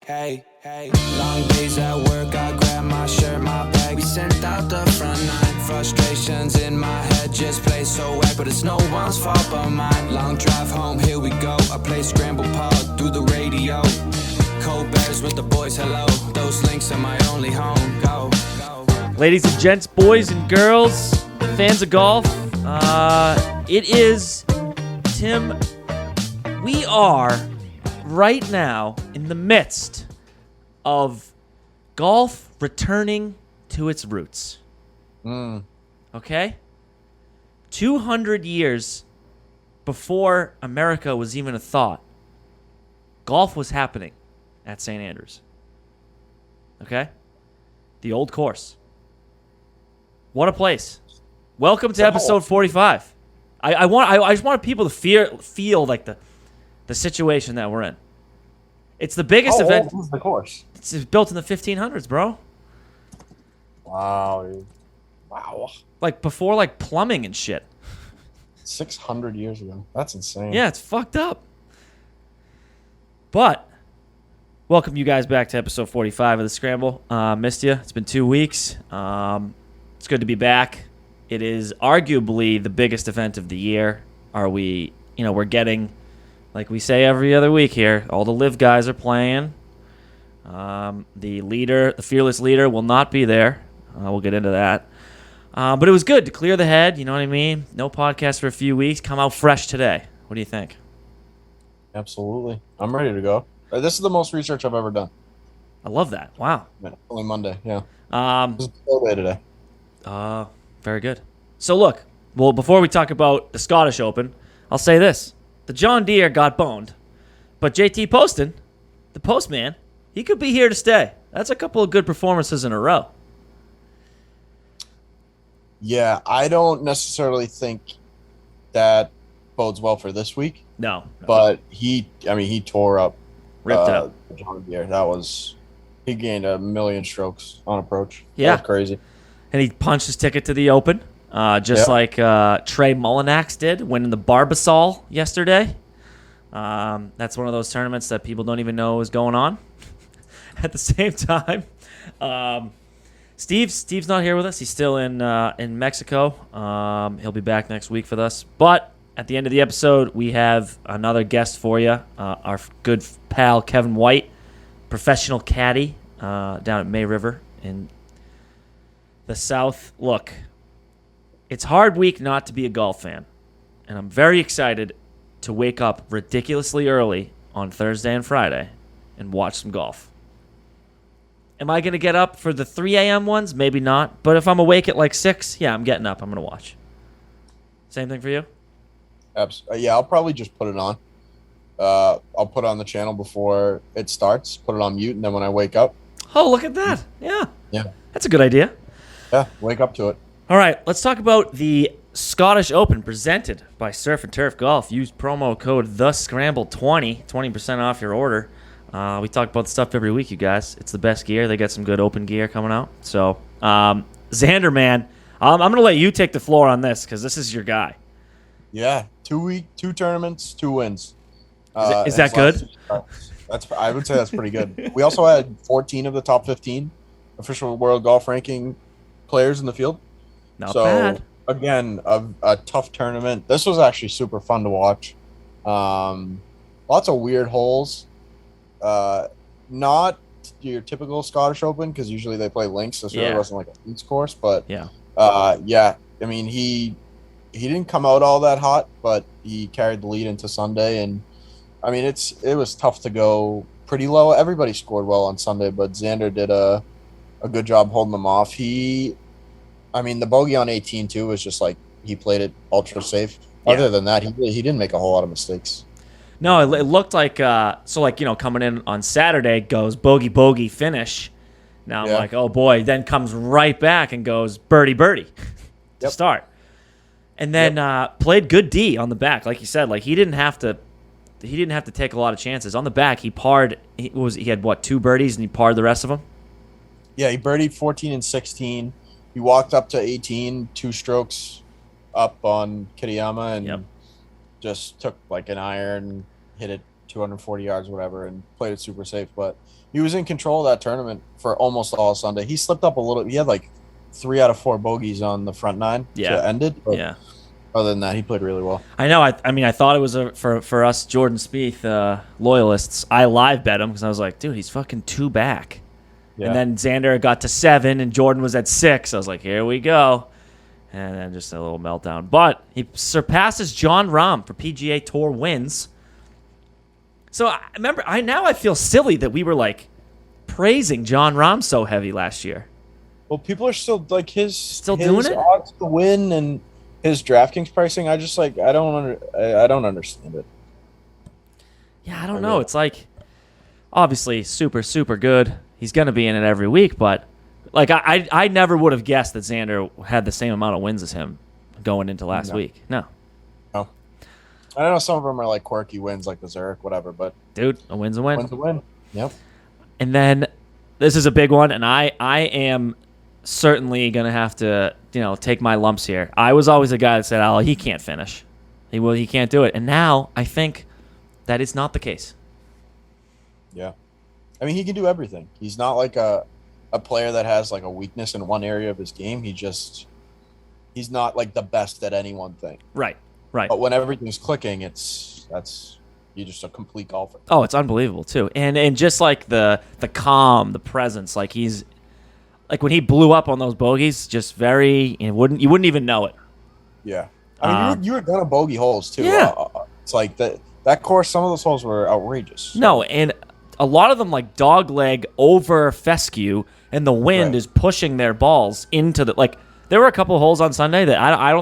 Hey, long days at work, I grab my shirt, my bag. We sent out the front line. Frustrations in my head just play so wet, but it's no one's fault but mine. Long drive home, here we go. I play Scramble pod through the radio. Cold bears with the boys, hello. Those links are my only home. Go. Ladies and gents, boys and girls, fans of golf, it is Tim. We are right now in the midst of golf returning to its roots. Okay? 200 years before America was even a thought, golf was happening at St. Andrews. Okay? The old course. What a place. Welcome to episode 45. I just want people to feel like the situation that we're in. It's the biggest event. How old is the course? It's built in the 1500s, bro. Wow, dude. Wow. Like before like plumbing and shit. 600 years ago. That's insane. Yeah, it's fucked up. But welcome you guys back to episode 45 of the Scramble. Missed you. It's been 2 weeks. It's good to be back. It is arguably the biggest event of the year. We're getting, like we say every other week here, all the live guys are playing. The fearless leader will not be there. We'll get into that. But it was good to clear the head. You know what I mean? No podcast for a few weeks. Come out fresh today. What do you think? Absolutely. I'm ready to go. This is the most research I've ever done. I love that. Wow. Only Monday, yeah. This is a slow day today. Very good. So look, well, before we talk about the Scottish Open, I'll say this. The John Deere got boned, but JT Poston, the postman, he could be here to stay. That's a couple of good performances in a row. Yeah, I don't necessarily think that bodes well for this week. No. But he tore up. Ripped it up. John Deere. He gained 1 million strokes on approach. Yeah. That was crazy. And he punched his ticket to the Open, like Trey Mullinax did, winning the Barbasol yesterday. That's one of those tournaments that people don't even know is going on. At the same time, Steve's not here with us. He's still in Mexico. He'll be back next week with us. But at the end of the episode, we have another guest for you, our good pal Kevin White, professional caddy down at May River in the South. Look, it's a hard week not to be a golf fan, and I'm very excited to wake up ridiculously early on Thursday and Friday and watch some golf. Am I going to get up for the 3 a.m. ones? Maybe not. But if I'm awake at like 6, yeah, I'm getting up. I'm going to watch. Same thing for you? Yeah, I'll probably just put it on. I'll put it on the channel before it starts, put it on mute, and then when I wake up. Oh, look at that. Yeah. Yeah. That's a good idea. Yeah, wake up to it. All right, let's talk about the Scottish Open presented by Surf and Turf Golf. Use promo code THESCRAMBLE20, 20% off your order. We talk about the stuff every week, you guys. It's the best gear. They got some good Open gear coming out. So, Xander, man, I'm going to let you take the floor on this because this is your guy. Yeah, 2 tournaments, 2 wins. Is that good? I would say that's pretty good. We also had 14 of the top 15 official world golf ranking players in the field. Not bad. Again, a tough tournament. This was actually super fun to watch. Lots of weird holes. Not your typical Scottish Open because usually they play links. This really wasn't like a links course, but yeah. I mean, he didn't come out all that hot, but he carried the lead into Sunday, and I mean it was tough to go pretty low. Everybody scored well on Sunday, but Xander did a good job holding them off. The bogey on 18 too was just like he played it ultra safe. Yeah. Other than that, he didn't make a whole lot of mistakes. No, it looked like coming in on Saturday goes bogey finish. Now I'm like, oh boy, then comes right back and goes birdie to start. And then played good D on the back, like you said. Like he didn't have to take a lot of chances. On the back, he parred. He had 2 birdies and he parred the rest of them. Yeah, he birdied 14 and 16. He walked up to 18, 2 strokes up on Kiriyama, and just took like an iron, hit it 240 yards, whatever, and played it super safe. But he was in control of that tournament for almost all Sunday. He slipped up a little. He had like 3 out of 4 bogeys on the front 9 to end it. But yeah. Other than that, he played really well. I know. I mean, I thought it was for us Jordan Spieth loyalists. I live bet him because I was like, dude, he's fucking 2 back. Yeah. And then Xander got to 7, and Jordan was at 6. I was like, here we go. And then just a little meltdown. But he surpasses Jon Rahm for PGA Tour wins. So I remember, I feel silly that we were like praising Jon Rahm so heavy last year. Well, people are still like his doing it. Odds to win and his DraftKings pricing. I just like I don't understand it. Yeah, I don't know. It's like obviously super super good. He's gonna be in it every week, but like I never would have guessed that Xander had the same amount of wins as him going into last week. No. I know some of them are like quirky wins, like the Zurich, whatever. But dude, a win's a win. Win's a win. Yep. And then this is a big one, and I am certainly gonna have to take my lumps here. I was always a guy that said, "Oh, he can't finish. He can't do it." And now I think that is not the case. Yeah, I mean he can do everything. He's not like a player that has like a weakness in one area of his game. He's not like the best at any one thing. Right. But when everything's clicking, you're just a complete golfer. Oh, it's unbelievable too, and just like the calm, the presence, like he's like when he blew up on those bogeys, just very you wouldn't even know it. Yeah, I mean you were gonna bogey holes too. Yeah, it's like that course. Some of those holes were outrageous. No, and a lot of them like dog leg over fescue, and the wind is pushing their balls into the like. There were a couple of holes on Sunday that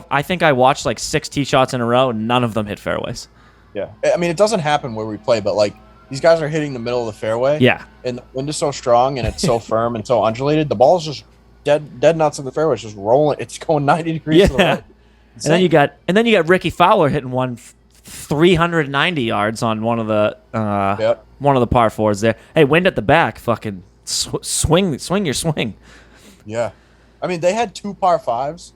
I think I watched like 6 tee shots in a row, and none of them hit fairways. Yeah, I mean it doesn't happen where we play, but like these guys are hitting the middle of the fairway. Yeah, and the wind is so strong and it's so firm and so undulated. The ball is just dead nuts in the fairway. It's just rolling. It's going 90 degrees. Yeah, to the right. and then you got Ricky Fowler hitting one 390 yards on one of the par 4s there. Hey, wind at the back, fucking swing your swing. Yeah. I mean, they had 2 par 5s,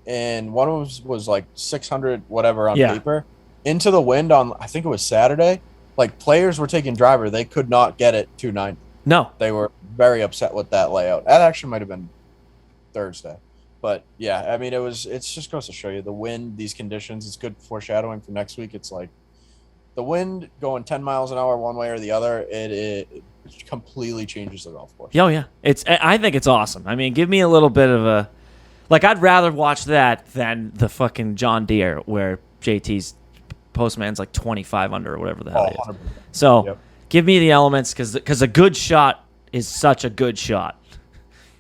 and one of them was like 600 whatever on paper. Into the wind on, I think it was Saturday. Like, players were taking driver. They could not get it 290. No. They were very upset with that layout. That actually might have been Thursday. But, yeah, I mean, it's just goes to show you the wind, these conditions. It's good foreshadowing for next week. It's like the wind going 10 miles an hour one way or the other, it completely changes the golf course. Oh, yeah. I think it's awesome. I mean, give me a little bit of a... Like, I'd rather watch that than the fucking John Deere where JT's postman's like 25 under or whatever the hell it is. 100%. So, give me the elements because a good shot is such a good shot.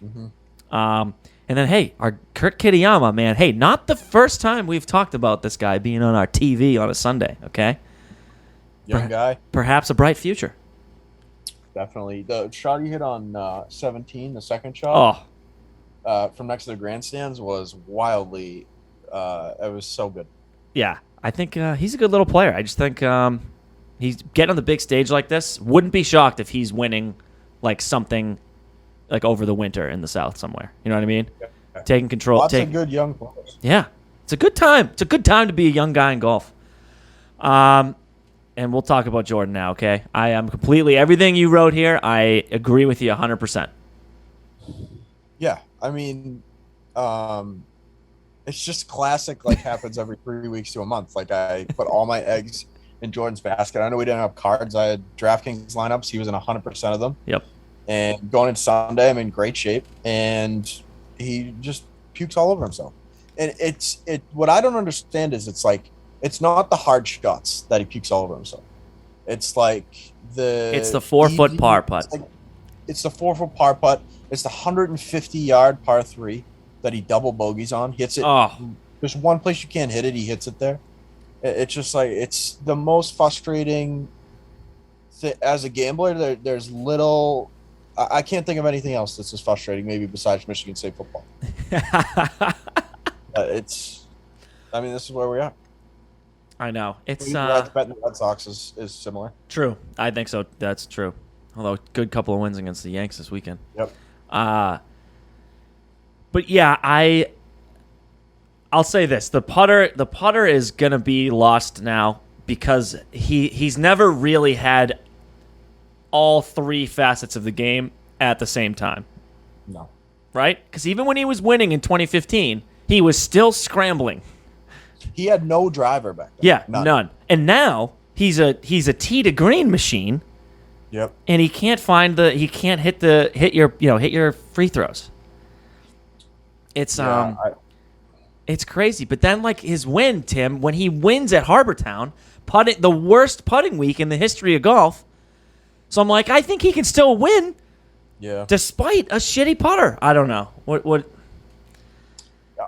Mm-hmm. And then, hey, our Kurt Kitayama, man. Hey, not the first time we've talked about this guy being on our TV on a Sunday, okay? Young guy. Perhaps a bright future. Definitely. The shot he hit on 17, the second shot, from next to the grandstands was wildly it was so good. Yeah, I think he's a good little player. I just think he's getting on the big stage like this. Wouldn't be shocked if he's winning like something like over the winter in the South somewhere. You know what I mean? Yeah. Taking control. Lots of good young players. Yeah, it's a good time. It's a good time to be a young guy in golf. And we'll talk about Jordan now, okay? I am completely... Everything you wrote here, I agree with you 100%. Yeah, I mean, it's just classic, like, happens every 3 weeks to a month. Like, I put all my eggs in Jordan's basket. I know we didn't have cards. I had DraftKings lineups. He was in 100% of them. Yep. And going into Sunday, I'm in great shape. And he just pukes all over himself. And what I don't understand is it's not the hard shots that he pukes all over himself. It's like It's the 4-foot par putt. It's the 4-foot par putt. It's the 150-yard par 3 that he double bogeys on. Hits it. Oh. There's one place you can't hit it. He hits it there. It's just like it's the most frustrating. As a gambler, there's little. I can't think of anything else that's as frustrating, maybe besides Michigan State football. I mean, this is where we are. I know. It's betting the Red Sox is similar. True. I think so. That's true. Although good couple of wins against the Yanks this weekend. Yep. But yeah, I'll say this: the putter is gonna be lost now because he's never really had all three facets of the game at the same time. No. Right? Because even when he was winning in 2015, he was still scrambling. He had no driver back then. Yeah, none. And now he's a tee to green machine. Yep. And he can't hit your free throws. It's it's crazy. But then like his win, Tim, when he wins at Harbor Town, the worst putting week in the history of golf. So I'm like, I think he can still win. Yeah. Despite a shitty putter. I don't know. What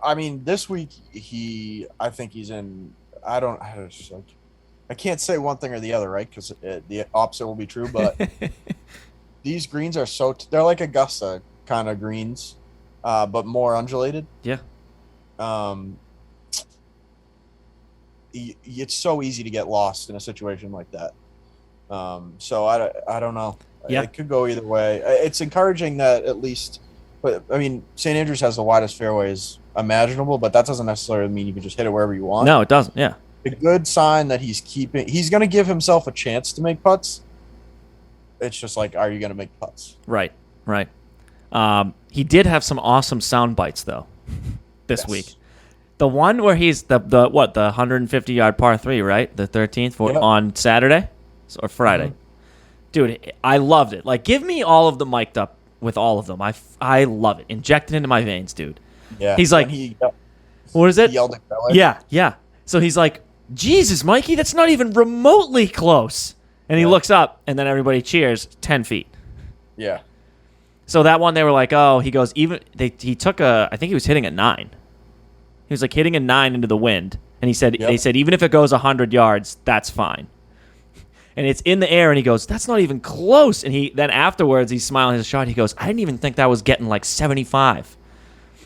I mean, this week I think he's in. I can't say one thing or the other, right? Because the opposite will be true. But these greens are they're like Augusta kind of greens, but more undulated. Yeah. It's so easy to get lost in a situation like that. So I don't know. Yeah. It could go either way. It's encouraging that at least, but I mean, St. Andrews has the widest fairways imaginable, but that doesn't necessarily mean you can just hit it wherever you want. No, it doesn't. Yeah. A good sign that he's going to give himself a chance to make putts. It's just like, are you going to make putts? Right. He did have some awesome sound bites though this week. The one where he's the 150-yard par 3, right? The 13th on Saturday or Friday. Mm-hmm. Dude, I loved it. Like, give me all of the mic'd up with all of them. I love it. Inject it into my veins, dude. Yeah. He's like, what is it? He yelled at Bella. Yeah. So he's like, Jesus, Mikey, that's not even remotely close. And he looks up, and then everybody cheers 10 feet. Yeah. So that one, they were like, oh, he goes, he took I think he was hitting a 9. He was like hitting a 9 into the wind. And he said, they said, even if it goes 100 yards, that's fine. And it's in the air, and he goes, that's not even close. And then afterwards, he's smiling his shot. He goes, I didn't even think that was getting like 75.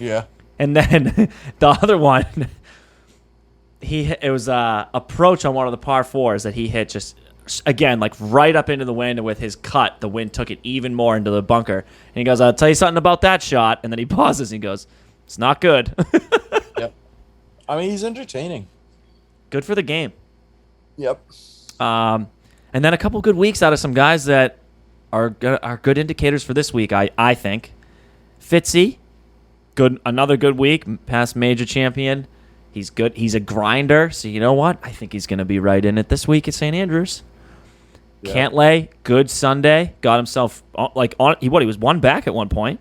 Yeah. And then the other one, it was a approach on one of the par 4s that he hit just, again, like right up into the wind. And with his cut, the wind took it even more into the bunker. And he goes, I'll tell you something about that shot. And then he pauses, and he goes, it's not good. Yep. I mean, he's entertaining. Good for the game. Yep. And then a couple good weeks out of some guys that are good indicators for this week, I think. Fitzy, another good week, past major champion. He's good. He's a grinder, so you know what? I think he's going to be right in it this week at St. Andrews. Yeah. Cantlay, good Sunday. Got himself he was one back at one point.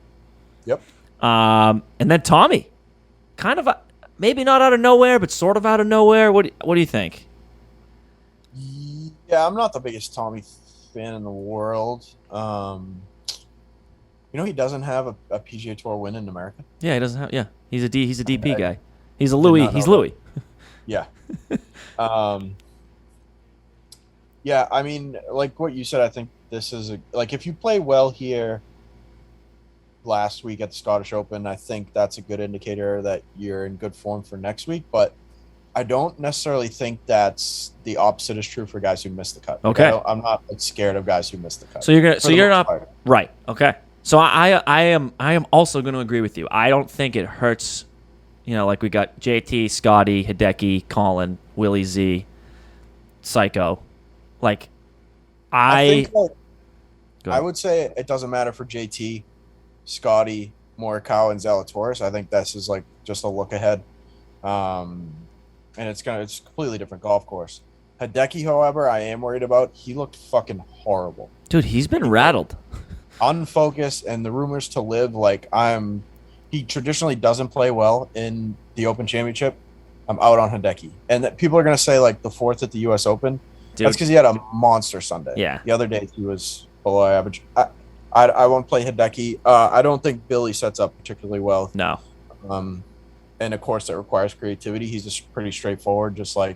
Yep. And then Tommy, kind of maybe not out of nowhere, but sort of out of nowhere. What do you think? Yeah, I'm not the biggest Tommy fan in the world. He doesn't have a PGA Tour win in America. Yeah, he doesn't have. Yeah, he's a DP guy. He's a Louis. He's Louis. Yeah. Yeah, I mean, like what you said, I think this is if you play well here last week at the Scottish Open, I think that's a good indicator that you're in good form for next week. But I don't necessarily think that's the opposite is true for guys who miss the cut. Okay. I'm not scared of guys who miss the cut. So you're not right. Okay. So I am also going to agree with you. I don't think it hurts. Like we got JT, Scotty, Hideki, Colin, Willie Z, Psycho. Like I would say it doesn't matter for JT, Scotty, Morikawa, and Zalatoris. I think this is like just a look ahead. And it's a completely different golf course. Hideki, however, I am worried about. He looked fucking horrible. Dude, he's been rattled. Unfocused, and the rumors to live he traditionally doesn't play well in the Open Championship. I'm out on Hideki. And that people are going to say the 4th at the U.S. Open. Dude. That's because he had a monster Sunday. Yeah. The other day he was below average. I won't play Hideki. I don't think Billy sets up particularly well. No. And of course that requires creativity. He's just pretty straightforward, just like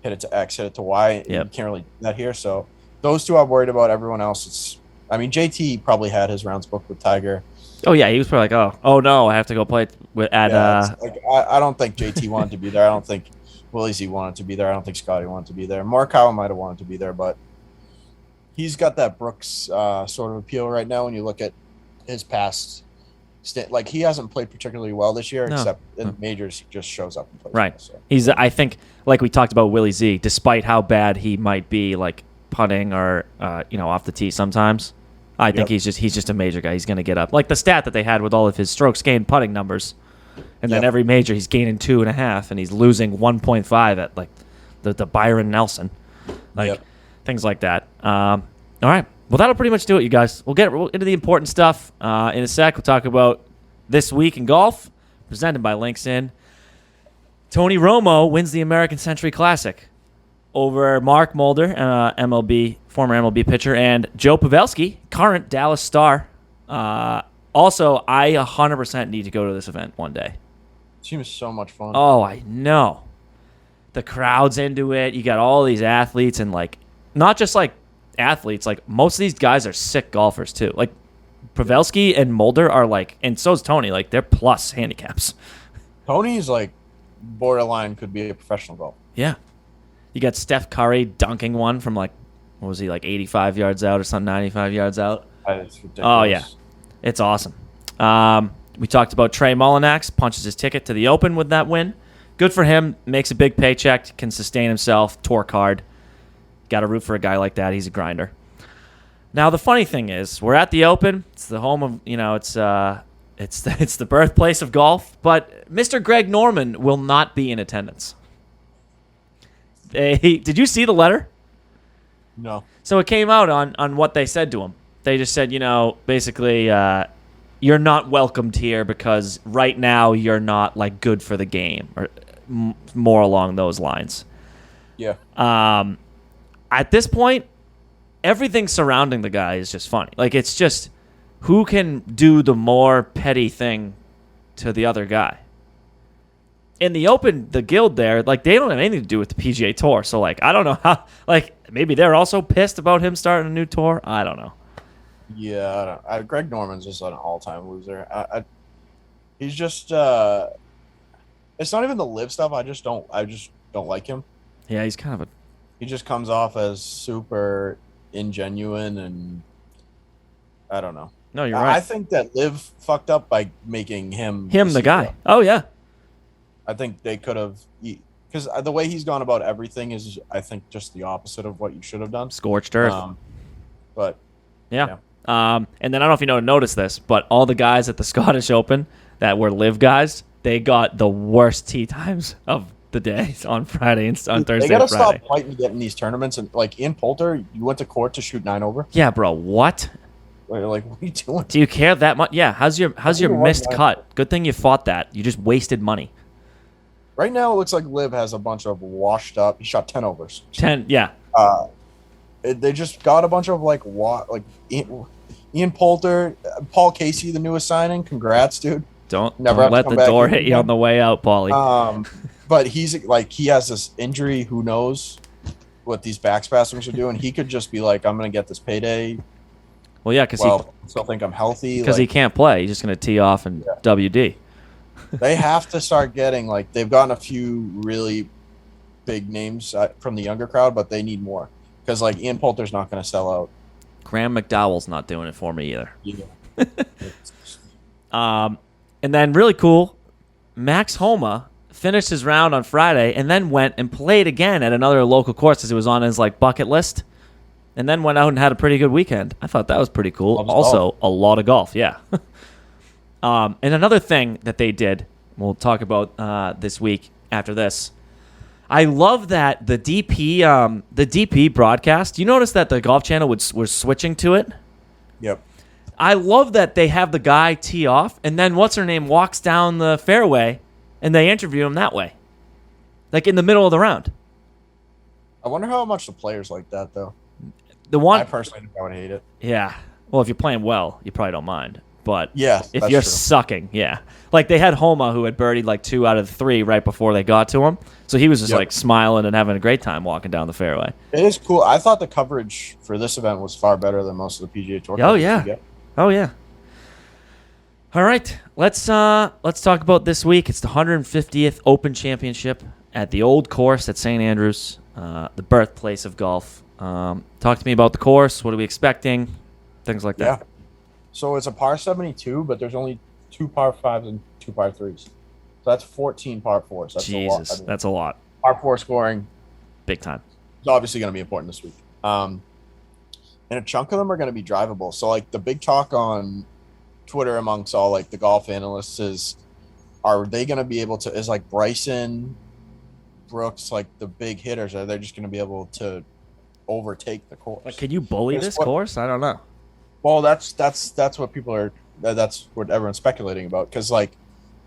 hit it to X, hit it to Y. Yep. You can't really do that here. So those two I'm worried about. Everyone else, JT probably had his rounds booked with Tiger. Oh yeah, he was probably like, oh no, I have to go play at. I don't think JT wanted to be there. I don't think Willie Z wanted to be there. I don't think Scotty wanted to be there. Morikawa might have wanted to be there, but he's got that Brooks sort of appeal right now when you look at his past like he hasn't played particularly well this year, No. except in majors he just shows up and plays. Right. Well, so. He's, I think, like we talked about Willie Z, despite how bad he might be, like putting or off the tee sometimes, I think he's just a major guy. He's going to get up. Like the stat that they had with all of his strokes gained putting numbers, and then every major he's gaining 2.5, and he's losing 1.5 at like the Byron Nelson, like things like that. All right. Well, that'll pretty much do it, you guys. We'll get into the important stuff in a sec. We'll talk about this week in golf, presented by LinkedIn. Tony Romo wins the American Century Classic over Mark Mulder, former MLB pitcher, and Joe Pavelski, current Dallas Star. Also, I 100% need to go to this event one day. Seems so much fun. Oh, I know. The crowd's into it. You got all these athletes and like not just like athletes, like most of these guys are sick golfers too. Like Pavelski and Mulder are like, and so is Tony, like they're plus handicaps. Tony's like borderline could be a professional golfer. Yeah. You got Steph Curry dunking one from like, what was he, like 85 yards out or something, 95 yards out? It's ridiculous. Oh, yeah. It's awesome. We talked about Trey Mullinax, punches his ticket to the Open with that win. Good for him. Makes a big paycheck, can sustain himself, torque hard. Got to root for a guy like that. He's a grinder. Now, the funny thing is, we're at the Open. It's the home of, it's the birthplace of golf. But Mr. Greg Norman will not be in attendance. Did you see the letter? No. So it came out on what they said to him. They just said, basically, you're not welcomed here because right now you're not like good for the game, or more along those lines. Yeah. At this point, everything surrounding the guy is just funny. Like it's just who can do the more petty thing to the other guy. In the Open, the guild there, like they don't have anything to do with the PGA Tour. So like I don't know how. Like maybe they're also pissed about him starting a new tour. I don't know. Yeah, Greg Norman's just an all-time loser. He's just it's not even the live stuff. I just don't like him. Yeah, he's kind of he just comes off as super ingenuine, and I don't know. No, you're right. I think that Liv fucked up by making him the guy. Oh yeah. I think they could have, because the way he's gone about everything is, I think, just the opposite of what you should have done. Scorched earth. But yeah. And then I don't know if you noticed this, but all the guys at the Scottish Open that were live guys, they got the worst tee times of the day on Friday and on Thursday. They gotta and Friday. stop fighting to get in these tournaments. And like Ian Poulter, you went to court to shoot 9 over. Yeah, bro. What? Like, what are you doing? Do you care that much? Yeah. How's your missed cut? Good thing you fought that. You just wasted money. Right now, it looks like Liv has a bunch of washed up. He shot 10 overs. 10, yeah. They just got a bunch of like Ian Poulter, Paul Casey, the newest signing. Congrats, dude. Don't let the door hit you on the way out, Paulie. But he's like, he has this injury. Who knows what these back spasms are doing? He could just be like, I'm gonna get this payday. Well, yeah, because he still think I'm healthy. Because he can't play. He's just gonna tee off and WD. They have to start getting like they've gotten a few really big names from the younger crowd, but they need more because like Ian Poulter's not going to sell out. Graham McDowell's not doing it for me either. Yeah. And then really cool, Max Homa finished his round on Friday and then went and played again at another local course as it was on his like bucket list, and then went out and had a pretty good weekend. I thought that was pretty cool. Also, a lot of golf, yeah. And another thing that they did, we'll talk about this week after this. I love that the DP broadcast. You notice that the Golf Channel was switching to it? Yep. I love that they have the guy tee off, and then what's her name walks down the fairway, and they interview him that way, like in the middle of the round. I wonder how much the players like that, though. I personally think I would hate it. Yeah. Well, if you're playing well, you probably don't mind. But yeah, if you're sucking, yeah. Like they had Homa who had birdied like 2 out of 3 right before they got to him. So he was just like smiling and having a great time walking down the fairway. It is cool. I thought the coverage for this event was far better than most of the PGA Tour. Oh yeah. Oh yeah. All right. Let's talk about this week. It's the 150th Open Championship at the Old Course at St. Andrews, the birthplace of golf. Talk to me about the course. What are we expecting? Things like that. Yeah. So it's a par 72, but there's only 2 par 5s and 2 par 3s. So that's 14 par 4s. That's Jesus, a lot. I mean, that's a lot. Par 4 scoring Big time. is obviously going to be important this week. And a chunk of them are going to be drivable. So, like, the big talk on Twitter amongst all, like, the golf analysts is, are they going to be able to, is, like, Bryson, Brooks, like, the big hitters, are they just going to be able to overtake the course? Like, can you bully this course? I don't know. Well, that's what people are, that's what everyone's speculating about. Because, like,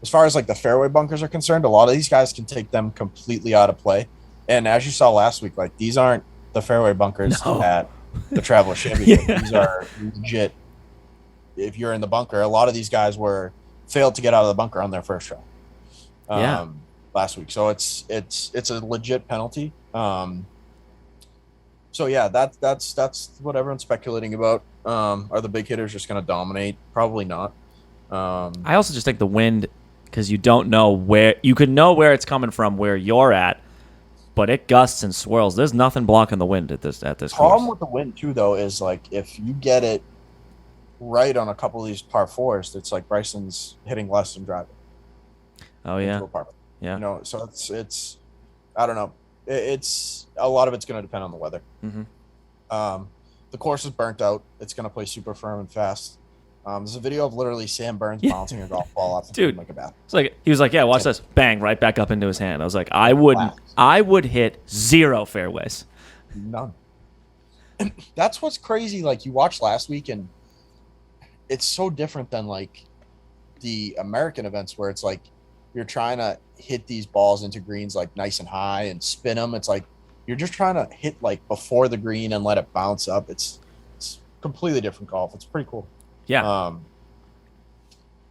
as far as, like, the fairway bunkers are concerned, a lot of these guys can take them completely out of play. And as you saw last week, like, these aren't the fairway bunkers at the Travelers Championship. These are legit. If you're in the bunker, a lot of these guys failed to get out of the bunker on their first try. Last week. So it's a legit penalty. So yeah, that's what everyone's speculating about. Are the big hitters just going to dominate? Probably not. I also just think the wind, because you don't know where, you could know where it's coming from where you're at, but it gusts and swirls. There's nothing blocking the wind at this problem course. with the wind too, though, is like if you get it right on a couple of these par 4s, it's like Bryson's hitting less than driving. Oh yeah, You know, so it's I don't know. It's a lot of it's going to depend on the weather. Mm-hmm. The course is burnt out. It's going to play super firm and fast. There's a video of literally Sam Burns bouncing a golf ball off the Dude, like a bat. It's like he was like, "Yeah, watch this." Bang, right back up into his hand. I was like, I would hit 0 fairways. None. And that's what's crazy. Like, you watched last week, and it's so different than like the American events where it's like you're trying to hit these balls into greens like nice and high and spin them. It's like you're just trying to hit like before the green and let it bounce up. It's completely different golf. It's pretty cool. Yeah.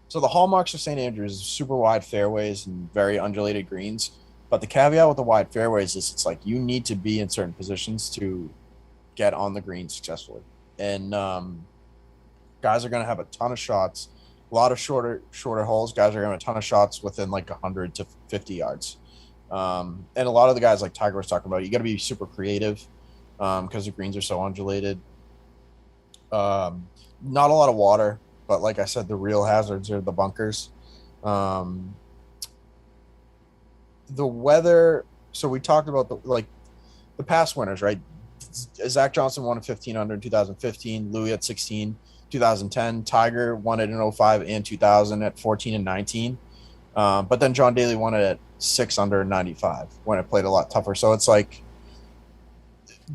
So the hallmarks of St. Andrews is super wide fairways and very undulated greens. But the caveat with the wide fairways is it's like you need to be in certain positions to get on the green successfully. And guys are going to have a ton of shots, a lot of shorter holes. Guys are going to have a ton of shots within like 100 to 50 yards. And a lot of the guys, like Tiger was talking about, you got to be super creative because the greens are so undulated. Not a lot of water, but like I said, the real hazards are the bunkers. The weather. So we talked about the past winners, right? Zach Johnson won at 15 under in 2015, Louis at 16, 2010. Tiger won it in 05 and 2000 at 14 and 19. But then John Daly won it at 6 under in 95 when it played a lot tougher. So it's like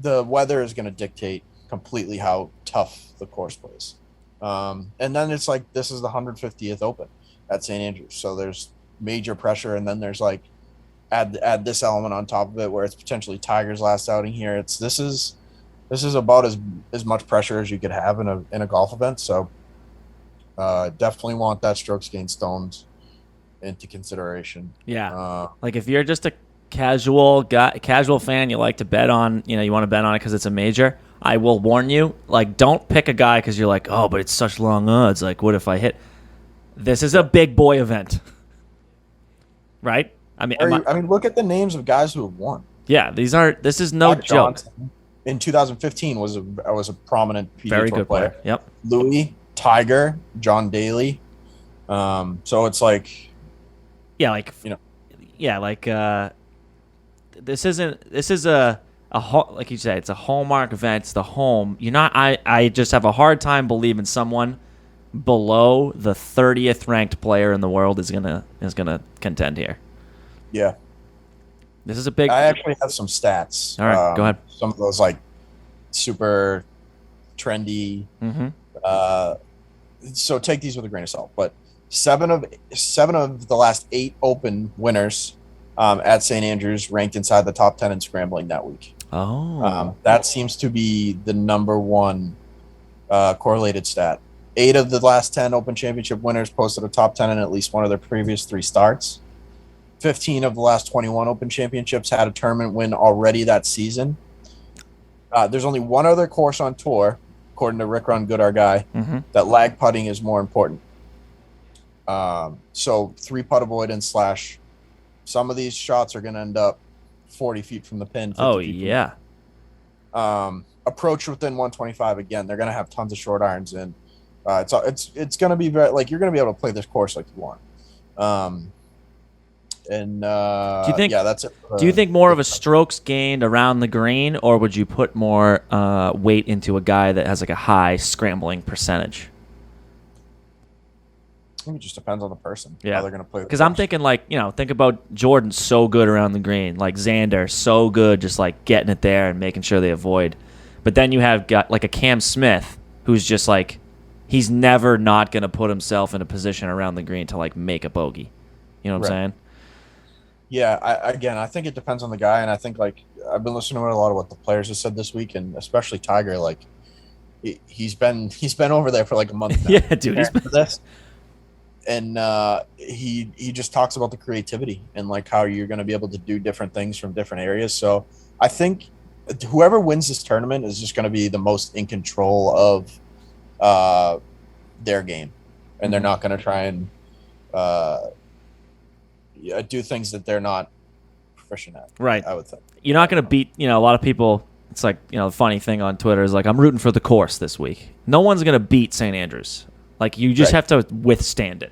the weather is going to dictate completely how tough the course plays. And then it's like this is the 150th Open at St. Andrews. So there's major pressure, and then there's like add this element on top of it where it's potentially Tiger's last outing here. This is about as much pressure as you could have in a golf event. So definitely want that strokes gained stoned into consideration. Yeah. Like if you're just a casual fan, you like to bet on, you want to bet on it because it's a major, I will warn you, like, don't pick a guy because you're like, oh, but it's such long odds. Like, what if I hit? This is a big boy event, right? I mean, look at the names of guys who have won. Yeah, this is no joke. In 2015 was a prominent PGA very Tour good player. Yep. Louis, Tiger, John Daly. So it's like, this is a like you said, it's a hallmark event. It's the home. I just have a hard time believing someone below the 30th ranked player in the world is gonna contend here. Yeah. This is a big. I actually have some stats. All right, go ahead. Some of those like super trendy. Mm-hmm. So take these with a grain of salt. But seven of the last 8 Open winners at St. Andrews ranked inside the top 10 in scrambling that week. Oh. That seems to be the number one correlated stat. 8 of the last 10 Open Championship winners posted a top 10 in at least one of their previous 3 starts. 15 of the last 21 Open Championships had a tournament win already that season. There's only one other course on tour, according to Rick Run Good, our guy, that lag putting is more important. So 3-putt avoidance / some of these shots are going to end up 40 feet from the pin. Oh, yeah. Approach within 125 again. They're going to have tons of short irons in. It's going to be very like you're going to be able to play this course like you want. Do you think? Yeah, that's it. Do you think more of a strokes gained around the green, or would you put more weight into a guy that has like a high scrambling percentage? I think it just depends on the person. Yeah, how they're going to play. Because I'm thinking think about Jordan, so good around the green, like Xander, so good, just like getting it there and making sure they avoid. But then you have got like a Cam Smith, who's just like, he's never not going to put himself in a position around the green to like make a bogey. You know what I'm saying? Yeah, I think it depends on the guy, and I think like I've been listening to a lot of what the players have said this week, and especially Tiger. Like he's been over there for like a month now. Yeah, dude. He's been this, and he just talks about the creativity and like how you're going to be able to do different things from different areas. So I think whoever wins this tournament is just going to be the most in control of their game, and they're not going to try and do things that they're not proficient at. Right. I would think you're not going to beat. A lot of people. It's like the funny thing on Twitter is like, I'm rooting for the course this week. No one's going to beat St. Andrews. Like you just have to withstand it.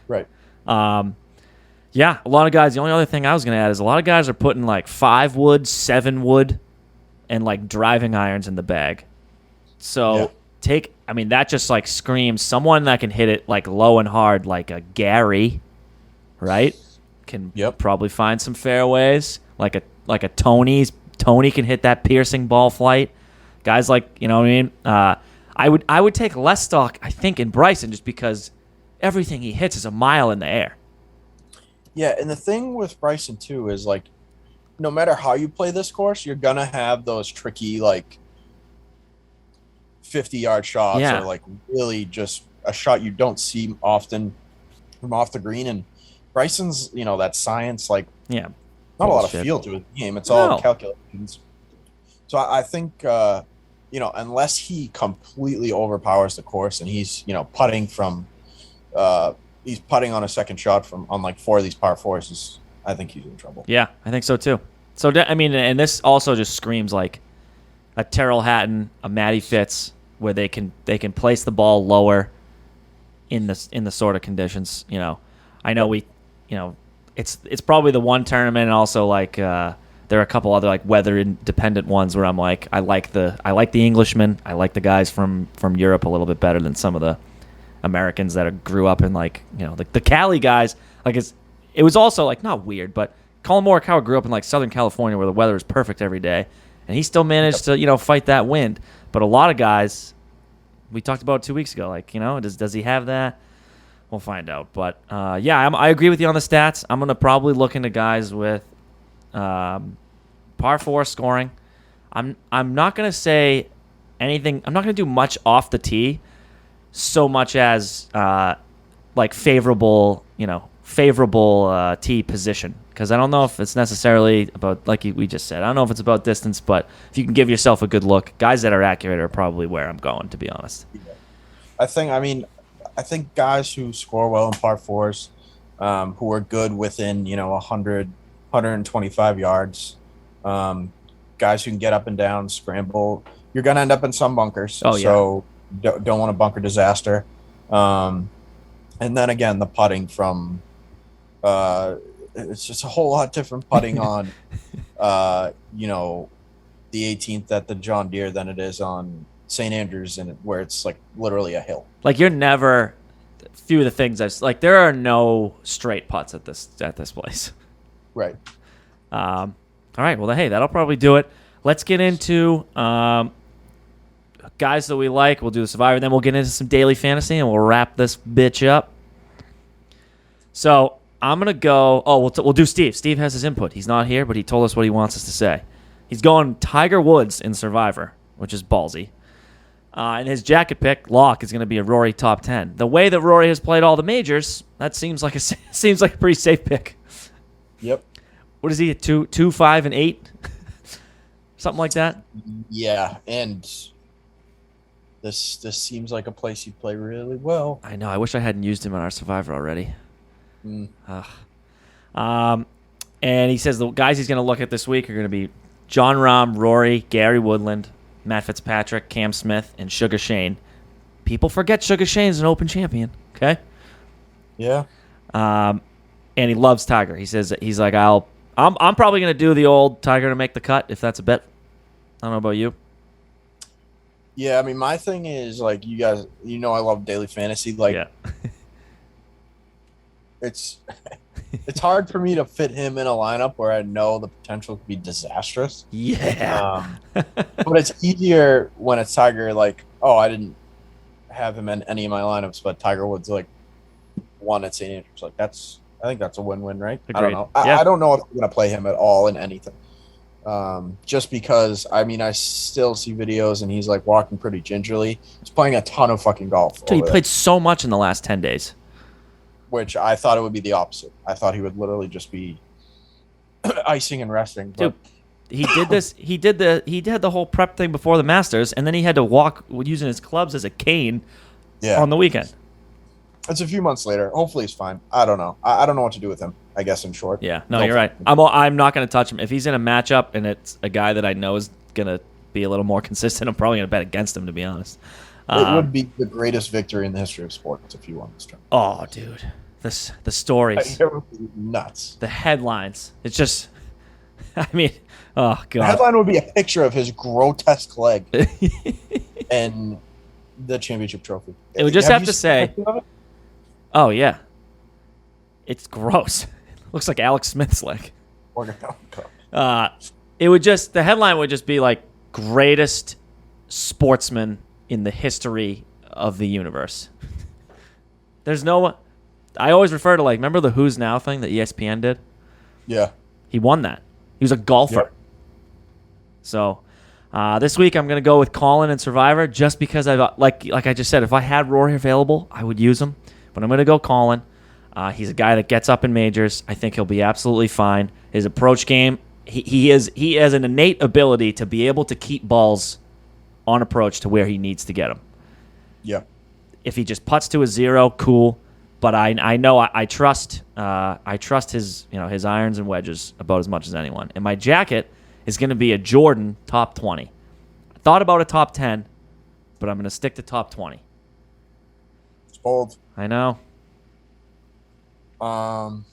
Right. Yeah, a lot of guys. The only other thing I was going to add is a lot of guys are putting like 5 wood, 7 wood, and like driving irons in the bag. So that just like screams someone that can hit it like low and hard, like a Gary, right? Can probably find some fairways, like a Tony's. Tony can hit that piercing ball flight. Guys like, you know what I mean? I would take less stock, I think, in Bryson just because everything he hits is a mile in the air. Yeah, and the thing with Bryson too is like, no matter how you play this course, you're gonna have those tricky like 50-yard shots or like really just a shot you don't see often from off the green. And Bryson's, that science, like not a lot of feel to his game. It's all calculations. So I think unless he completely overpowers the course and he's putting from he's putting on a second shot on like 4 of these par 4s, I think he's in trouble. Yeah, I think so too. So I mean, and this also just screams like a Terrell Hatton, a Matty Fitz, where they can place the ball lower in the sort of conditions. I know it's probably the one tournament, and also like there are a couple other like weather independent ones where I'm like I like the Englishmen, I like the guys from Europe a little bit better than some of the Americans that grew up in like the Cali guys. Like it was also like not weird, but Colin Morikawa grew up in like Southern California where the weather is perfect every day, and he still managed to fight that wind. But a lot of guys, we talked about 2 weeks ago, like does he have that? We'll find out. But I agree with you on the stats. I'm gonna probably look into guys with par 4 scoring. I'm not gonna say anything. I'm not gonna do much off the tee, so much as like favorable tee position, because I don't know if it's necessarily about, like we just said, I don't know if it's about distance, but if you can give yourself a good look, guys that are accurate are probably where I'm going, to be honest. I think guys who score well in par 4s, who are good within 100, 125 yards, guys who can get up and down, scramble, you're going to end up in some bunkers. So don't want a bunker disaster. And then again, the putting from it's just a whole lot different putting on the 18th at the John Deere than it is on St. Andrews, and where it's like literally a hill. Like you're never. Few of the things there are no straight putts at this place. Right. All right. Well, hey, that'll probably do it. Let's get into guys that we like. We'll do the Survivor, then we'll get into some daily fantasy, and we'll wrap this bitch up. So I'm gonna go. Oh, we'll do Steve. Steve has his input. He's not here, but he told us what he wants us to say. He's going Tiger Woods in Survivor, which is ballsy. And his jacket pick, lock, is going to be a Rory top 10. The way that Rory has played all the majors, that seems like a pretty safe pick. Yep. What is he at 2, 5, and 8? Something like that? Yeah, and this seems like a place he'd play really well. I know. I wish I hadn't used him in our Survivor already. And he says the guys he's going to look at this week are going to be Jon Rahm, Rory, Gary Woodland, Matt Fitzpatrick, Cam Smith, and Sugar Shane. people forget Sugar Shane's an Open champion. Okay. Yeah. And he loves Tiger. He says he's like I'm probably gonna do the old Tiger to make the cut if that's a bet. I don't know about you. Yeah, I mean, my thing is, like, you guys, I love daily fantasy. Like, Yeah. it's hard for me to fit him in a lineup where I know the potential could be disastrous. Yeah. But it's easier when it's Tiger, like, oh, I didn't have him in any of my lineups, but Tiger Woods, like, won at St. Andrews. Like, I think that's a win-win, right? Agreed. I don't know. Yeah. I don't know if I'm going to play him at all in anything. Just because, I mean, I still see videos and he's like walking pretty gingerly. He's playing a ton of fucking golf. Dude, he played so much in the last 10 days. Which I thought it would be the opposite. I thought he would literally just be icing and resting. But Dude, he did this. He did the whole prep thing before the Masters, and then he had to walk using his clubs as a cane on the weekend. It's a few months later. Hopefully he's fine. I don't know. I don't know what to do with him, I guess, in short. Yeah, no, you're right. I'm not going to touch him. If he's in a matchup and it's a guy that I know is going to be a little more consistent, I'm probably going to bet against him, to be honest. It would be the greatest victory in the history of sports if you won this tournament. Oh, dude. The stories. It would be nuts. The headlines. It's just, I mean, oh, God. The headline would be a picture of his grotesque leg and the championship trophy. It would just have to say, oh, yeah. It's gross. It looks like Alex Smith's leg. It would just, the headline would just be like, greatest sportsman in the history of the universe. There's no, I always refer to, like, remember the Who's Now thing that ESPN did? Yeah. He won that. He was a golfer. Yep. So this week I'm going to go with Colin and Survivor just because like I just said, if I had Rory available, I would use him. But I'm going to go Colin. He's a guy that gets up in majors. I think he'll be absolutely fine. His approach game, he has an innate ability to be able to keep balls on approach to where he needs to get them. Yeah. If he just putts to a zero, cool. But I know I trust his his irons and wedges about as much as anyone. And my jacket is going to be a Jordan top 20. I thought about a top 10, but I'm going to stick to top 20. It's bold. I know. I'm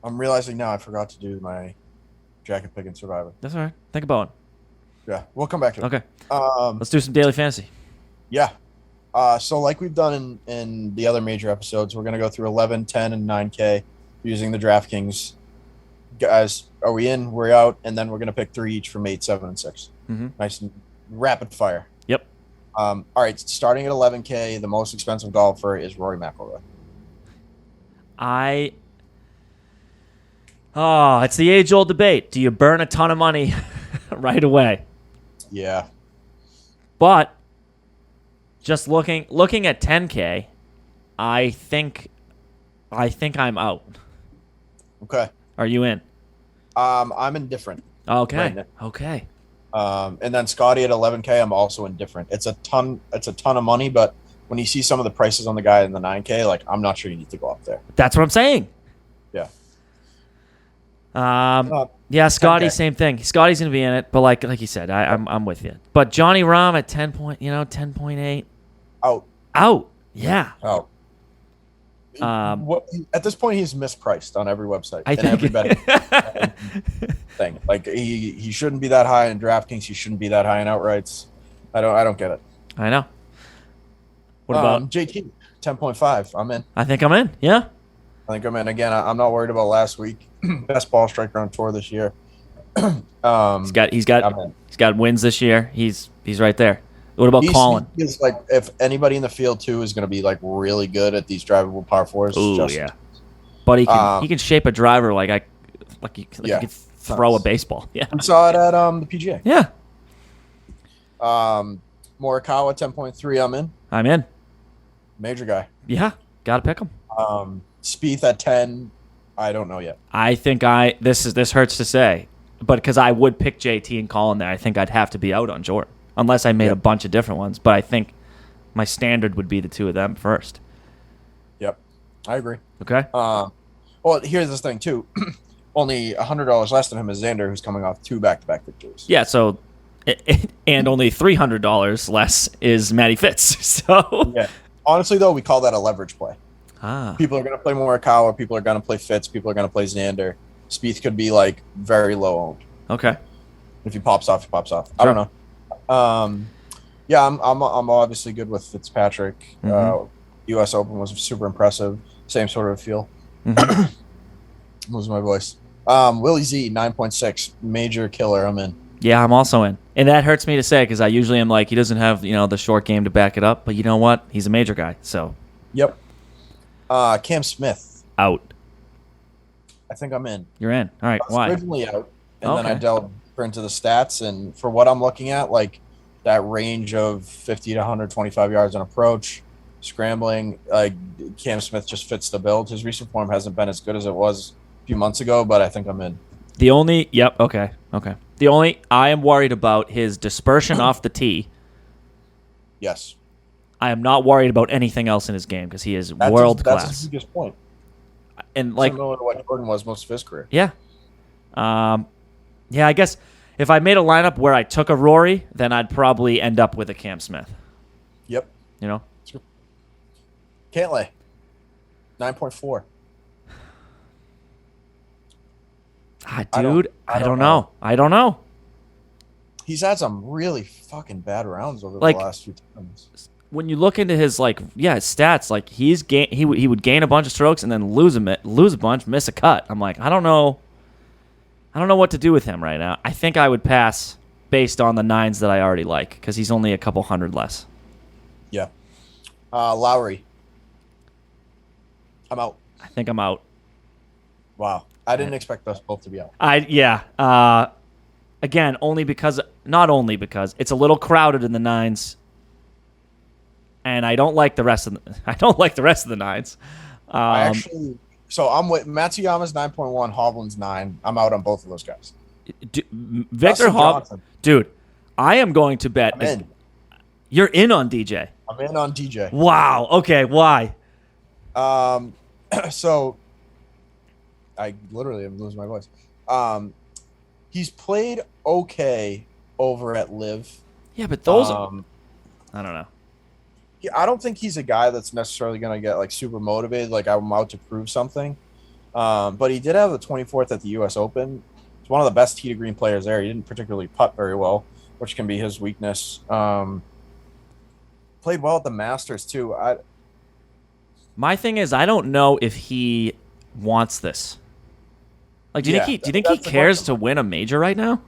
realizing now I forgot to do my jacket pick and Survivor. That's all right. Think about it. Yeah, we'll come back to it. Okay. Let's do some daily fantasy. Yeah. So like we've done in the other major episodes, we're going to go through 11, 10, and 9K using the DraftKings. Guys, are we in? We're out. And then we're going to pick 3 each from 8, 7, and 6. Mm-hmm. Nice and rapid fire. Yep. All right, starting at 11K, the most expensive golfer is Rory McIlroy. It's the age-old debate. Do you burn a ton of money right away? Yeah. But just looking at 10K, I think I'm out. Okay. Are you in? I'm indifferent. Okay. Right now. Okay. And then Scotty at 11K, I'm also indifferent. It's a ton of money, but when you see some of the prices on the guy in the 9K, like, I'm not sure you need to go up there. That's what I'm saying. Yeah. Yeah, Scotty, 10K. same thing. Scotty's gonna be in it, but like you said, I'm with you. But Johnny Rahm at 10.8. Out. Yeah. Out. At this point, he's mispriced on every website and every betting thing. Like, he shouldn't be that high in DraftKings. He shouldn't be that high in outrights. I don't get it. I know. What about JT? 10.5. I'm in. I think I'm in. Yeah. I think I'm in. Again, I'm not worried about last week. Best ball striker on tour this year. He's got wins this year. He's right there. What about Colin? He's like, if anybody in the field too is going to be like really good at these drivable par fours. Oh yeah, but he can shape a driver like you could throw a baseball. Yeah, we saw it at the PGA. Yeah. Morikawa 10.3. I'm in. I'm in. Major guy. Yeah, gotta pick him. Spieth at 10. I don't know yet. I think this hurts to say, but because I would pick JT and Colin there, I think I'd have to be out on Jordan. Unless I made a bunch of different ones. But I think my standard would be the two of them first. Yep. I agree. Okay. Well, here's this thing, too. Only $100 less than him is Xander, who's coming off 2 back-to-back victories. Yeah, so And only $300 less is Matty Fitz. So Yeah. Honestly, though, we call that a leverage play. Ah. People are going to play Morikawa. People are going to play Fitz. People are going to play Xander. Spieth could be like very low owned. Okay. If he pops off, he pops off. Sure. I don't know. Yeah, I'm obviously good with Fitzpatrick. U.S. Open was super impressive. Same sort of feel. Lose my voice. Willie Z 9.6 major killer. I'm in. Yeah, I'm also in. And that hurts me to say because I usually am like, he doesn't have, the short game to back it up. But you know what? He's a major guy. So. Yep. Cam Smith. Out. I think I'm in. You're in. All right. I was Why? originally out. And then Okay. I delved into the stats. And for what I'm looking at, like that range of 50 to 125 yards on approach, scrambling, Cam Smith just fits the build. His recent form hasn't been as good as it was a few months ago, but I think I'm in. Okay. The only I am worried about his dispersion off the tee. Yes. I am not worried about anything else in his game because he is world That's class. his biggest point. And like, Similar to what Jordan was most of his career. yeah. I guess if I made a lineup where I took a Rory, then I'd probably end up with a Cam Smith. Yep. Cantlay. 9.4. Dude, I don't know. He's had some really fucking bad rounds over the Like, last few times. When you look into his his stats, like he would gain a bunch of strokes and then lose a bunch, miss a cut. I'm like, I don't know what to do with him right now. I think I would pass based on the nines that I already like because he's only a couple hundred less. Yeah. Lowry. I'm out. I think I'm out. Wow. I didn't expect us both to be out. Again, not only because it's a little crowded in the nines, and I don't like the rest of the nines. I'm with Matsuyama's 9.1, Hovland's 9. I'm out on both of those guys. Victor Hovland, dude, I am going to bet. I'm in. You're in on DJ. I'm in on DJ. Wow. Okay. Why? So I literally am losing my voice. He's played okay over at Live. Yeah, but those I don't know. I don't think he's a guy that's necessarily going to get like super motivated, like I'm out to prove something. But he did have the 24th at the U.S. Open. He's one of the best tee to green players there. He didn't particularly putt very well, which can be his weakness. Played well at the Masters too. My thing is, I don't know if he wants this. Like, do you think he cares to win a major right now?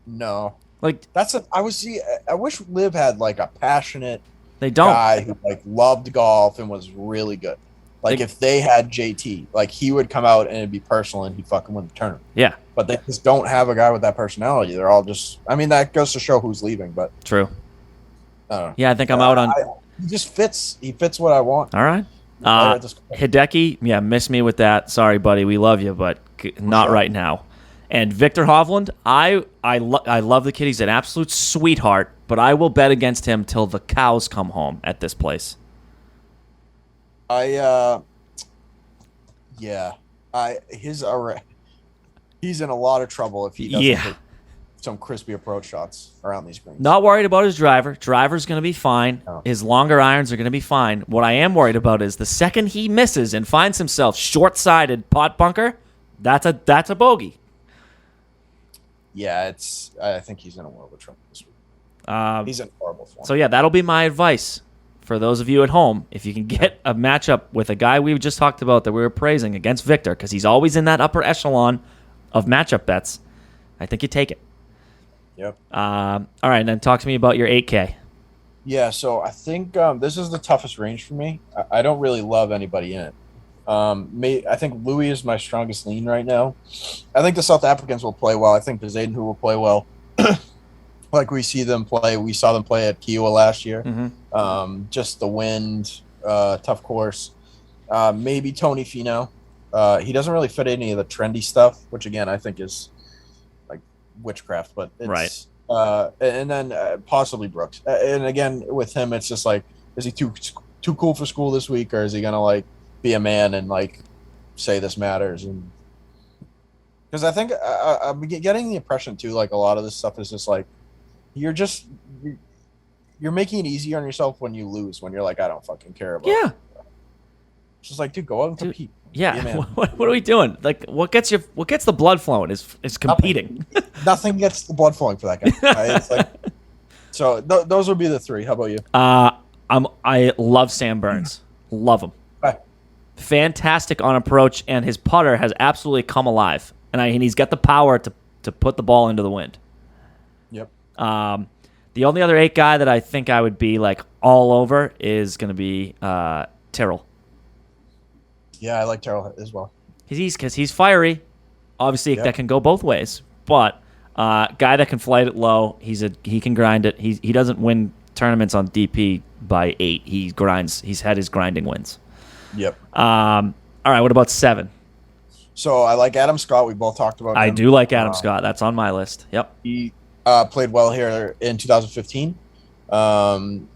No. Like, I wish Liv had like a passionate they don't. guy who like loved golf and was really good. Like if they had JT, like he would come out and it'd be personal and he'd fucking win the tournament. Yeah. But they just don't have a guy with that personality. They're all just, I mean, that goes to show who's leaving, but. True. I don't know. Yeah, I think I'm out on. He just fits. He fits what I want. All right. Hideki, miss me with that. Sorry, buddy. We love you, but not right now. And Victor Hovland, I love the kid. He's an absolute sweetheart, but I will bet against him till the cows come home at this place. He's in a lot of trouble if he doesn't hit some crispy approach shots around these greens. Not worried about his driver. Driver's going to be fine. No. His longer irons are going to be fine. What I am worried about is the second he misses and finds himself short-sided pot bunker, that's a bogey. Yeah, I think he's in a world of trouble this week. He's in horrible form. So, that'll be my advice for those of you at home. If you can get a matchup with a guy we just talked about that we were praising against Victor, because he's always in that upper echelon of matchup bets, I think you take it. Yep. All right, and then talk to me about your 8K. Yeah, so I think this is the toughest range for me. I don't really love anybody in it. I think Louis is my strongest lean right now. I think the South Africans will play well. I think the Zayden who will play well. Like we saw them play at Kiowa last year. Mm-hmm. Just the wind, tough course. Maybe Tony Finau. He doesn't really fit any of the trendy stuff, which again I think is like witchcraft. But it's, right. And then possibly Brooks. And again with him, it's just like, is he too cool for school this week, or is he gonna like be a man and like say this matters? And Because I think I'm getting the impression too, like a lot of this stuff is just like you're making it easy on yourself when you lose. When you're like, I don't fucking care about. Yeah. It. It's just like, dude, go out and compete. Yeah. What are we doing? Like, what gets the blood flowing is competing. Nothing gets the blood flowing for that guy. Right? It's like, so those would be the three. How about you? I love Sam Burns. Love him. Right. Fantastic on approach, and his putter has absolutely come alive. And he's got the power to put the ball into the wind. Yep. The only other 8 guy that I think I would be like all over is going to be Tyrrell. Yeah, I like Tyrrell as well. Because he's fiery. Obviously, that can go both ways. But guy that can flight it low, he can grind it. He doesn't win tournaments on DP by 8. He grinds. He's had his grinding wins. Yep. All right, what about 7? So I like Adam Scott. We both talked about him. I do like Adam Scott. That's on my list. Yep. He played well here in 2015.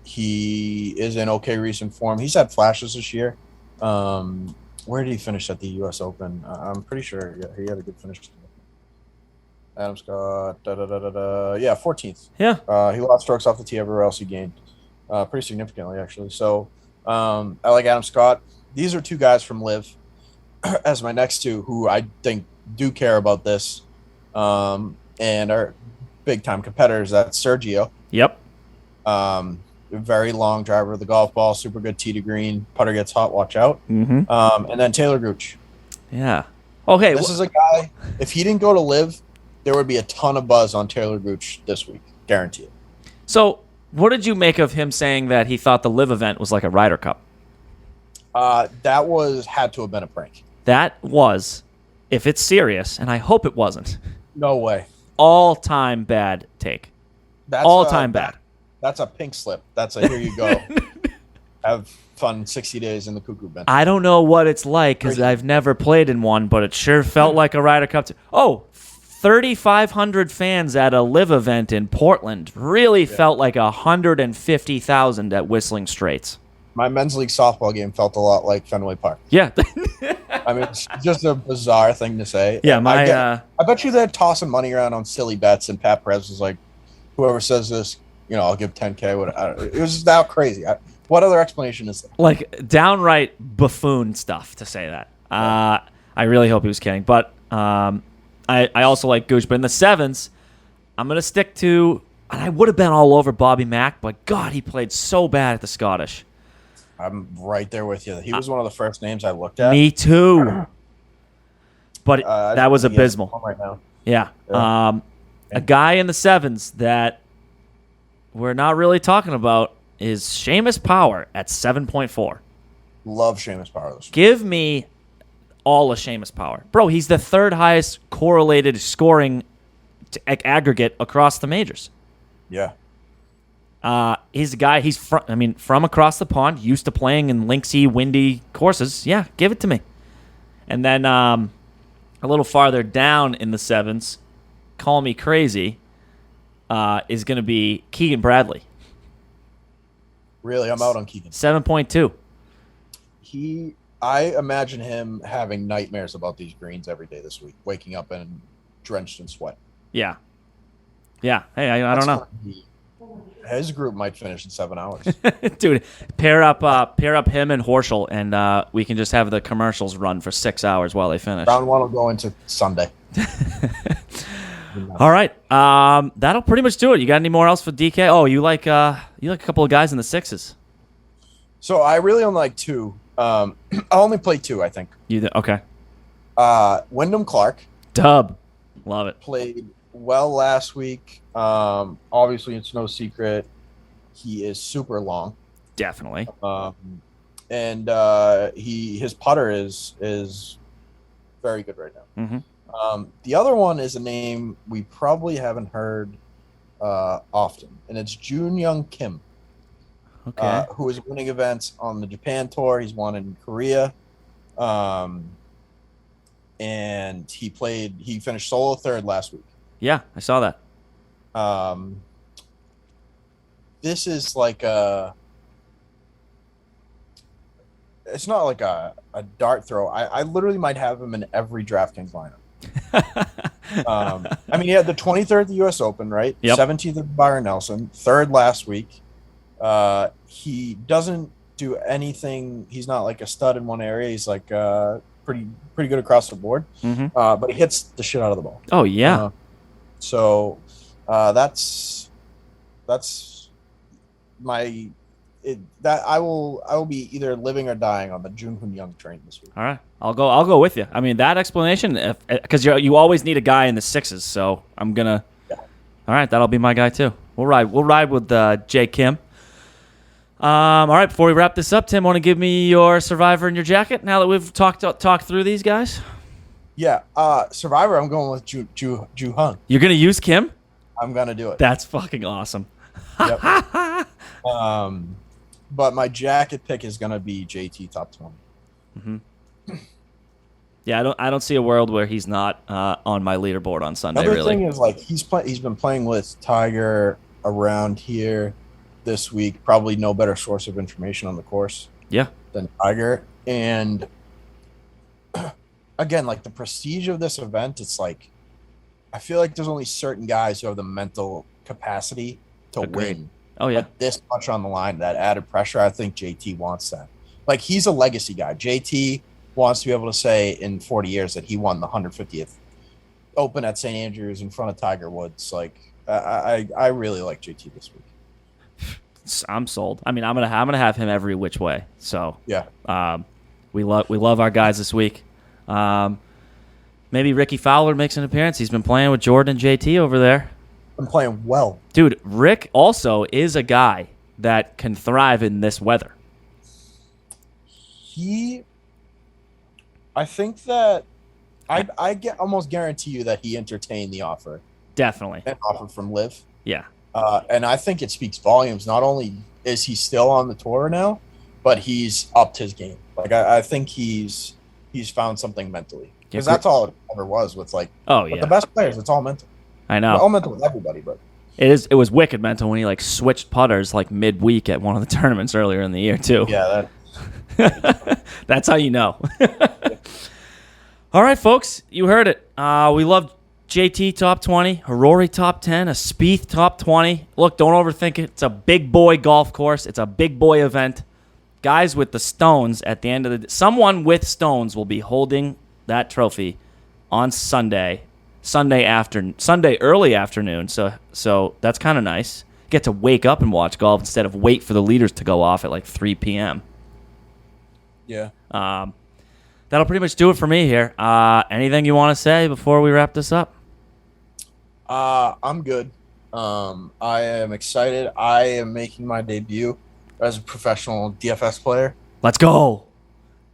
He is in okay recent form. He's had flashes this year. Where did he finish at the U.S. Open? I'm pretty sure he had a good finish. Adam Scott, yeah, 14th. Yeah. He lost strokes off the tee everywhere else he gained, pretty significantly actually. So I like Adam Scott. These are 2 guys from Liv as my next 2 who I think do care about this and are big time competitors. That's Sergio. Yep. Very long driver of the golf ball, super good tee to green. Putter gets hot, watch out. Mm-hmm. And then Taylor Gooch. Yeah. Okay. This is a guy, if he didn't go to Liv, there would be a ton of buzz on Taylor Gooch this week. Guarantee it. So, what did you make of him saying that he thought the Liv event was like a Ryder Cup? That had to have been a prank. That was, if it's serious, and I hope it wasn't. No way. All-time bad take. That's all-time bad. That's a pink slip. That's a here you go. Have fun 60 days in the cuckoo bin. I don't know what it's like because I've never played in one, but it sure felt like a Ryder Cup. 3,500 fans at a Live event in Portland really felt like 150,000 at Whistling Straits. My men's league softball game felt a lot like Fenway Park. Yeah. I mean, it's just a bizarre thing to say. Yeah, I bet you they're tossing money around on silly bets, and Pat Perez was like, whoever says this, I'll give 10K. It was that crazy. What other explanation is there? Like, downright buffoon stuff to say that. I really hope he was kidding. But I also like Gooch. But in the 7s, I'm going to stick to, and I would have been all over Bobby Mack, but God, he played so bad at the Scottish. I'm right there with you. He was one of the first names I looked at. Me too. But that was abysmal. Right now. Yeah. A guy in the 7s that we're not really talking about is Seamus Power at 7.4. Love Seamus Power. Give me all of Seamus Power. Bro, he's the 3rd highest correlated scoring aggregate across the majors. Yeah. He's a guy, from across the pond, used to playing in linksy, windy courses. Yeah, give it to me. And then a little farther down in the 7s, call me crazy, is going to be Keegan Bradley. Really? I'm out on Keegan. 7.2. I imagine him having nightmares about these greens every day this week, waking up and drenched in sweat. Yeah. Yeah. Hey, I don't know. His group might finish in 7 hours. Dude, pair up him and Horschel, and we can just have the commercials run for 6 hours while they finish. Round 1 will go into Sunday. All right. That'll pretty much do it. You got any more else for DK? Oh, you like a couple of guys in the 6s. So I really only like 2. I only played 2, I think. Okay. Wyndham Clark. Dub. Love it. Played well last week. Obviously, it's no secret he is super long. Definitely. And his putter is very good right now. Mm-hmm. The other one is a name we probably haven't heard often, and it's Jun Young Kim. Okay. Who is winning events on the Japan Tour. He's won in Korea. And he finished solo 3rd last week. Yeah, I saw that. This is like it's not like a dart throw. I literally might have him in every DraftKings lineup. I mean, he had the 23rd at the U.S. Open, right? Yep. 17th at Byron Nelson, 3rd last week. He doesn't do anything. He's not like a stud in one area. He's like pretty good across the board. Mm-hmm. But he hits the shit out of the ball. Oh yeah. So that's my that I will be either living or dying on the Jun Young train this week. All right, I'll go with you. I mean, that explanation, because you always need a guy in the sixes, so I'm gonna. Yeah. All right, that'll be my guy too. We'll ride with Jay Kim. All right, before we wrap this up, Tim, want to give me your Survivor and your jacket now that we've talked through these guys? Yeah, Survivor, I'm going with Ju Hung. You're gonna use Kim? I'm gonna do it. That's fucking awesome. Yep. But my jacket pick is gonna be JT top 20. Mm-hmm. Yeah, I don't see a world where he's not on my leaderboard on Sunday. Another really. thing is like he's been playing with Tiger around here this week. Probably no better source of information on the course. Yeah. Than Tiger. And again, like the prestige of this event, it's like I feel like there's only certain guys who have the mental capacity to win. Oh yeah. But this much on the line, that added pressure, I think JT wants that. Like he's a legacy guy. JT wants to be able to say in 40 years that he won the 150th Open at St. Andrews in front of Tiger Woods. Like I really like JT this week. I'm sold. I mean, I'm gonna have him every which way. So yeah, we love our guys this week. Maybe Ricky Fowler makes an appearance. He's been playing with Jordan and JT over there. I'm playing well, dude. Rick also is a guy that can thrive in this weather. I think that I almost guarantee you that he entertained the offer. Definitely. An offer from Liv. Yeah. And I think it speaks volumes. Not only is he still on the tour now, but he's upped his game. Like I think he's found something mentally. Because that's all it ever was with like the best players, it's all mental. I know. All mental with everybody, but it was wicked mental when he like switched putters like midweek at one of the tournaments earlier in the year too. Yeah, that's how you know. All right, folks, you heard it. We love JT top 20, a Rory top 10, a Spieth top 20. Look, don't overthink it. It's a big boy golf course. It's a big boy event. Guys with the stones at the end of the day. Someone with stones will be holding that trophy on Sunday early afternoon. So that's kind of nice. Get to wake up and watch golf instead of wait for the leaders to go off at like 3 p.m. Yeah. That'll pretty much do it for me here. Anything you want to say before we wrap this up? I'm good. I am excited. I am making my debut as a professional DFS player. Let's go.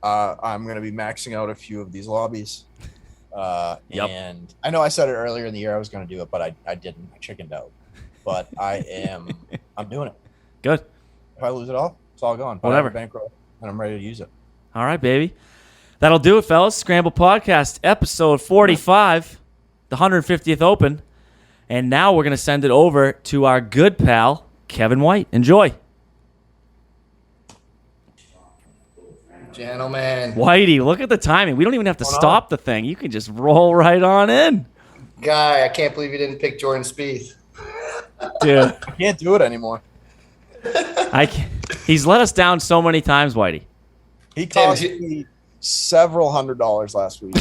I'm going to be maxing out a few of these lobbies. Yep. And I know I said it earlier in the year I was going to do it, but I didn't. I chickened out. But I'm doing it. Good. If I lose it all, it's all gone. But whatever. I have a bankroll, and I'm ready to use it. All right, baby. That'll do it, fellas. Scramble Podcast, episode 45, the 150th Open. And now we're going to send it over to our good pal, Kevin White. Enjoy. Gentlemen. Whitey, look at the timing. We don't even have to stop the thing. You can just roll right on in. Guy, I can't believe you didn't pick Jordan Spieth. Dude. I can't do it anymore. He's let us down so many times, Whitey. He cost me several $100s last week.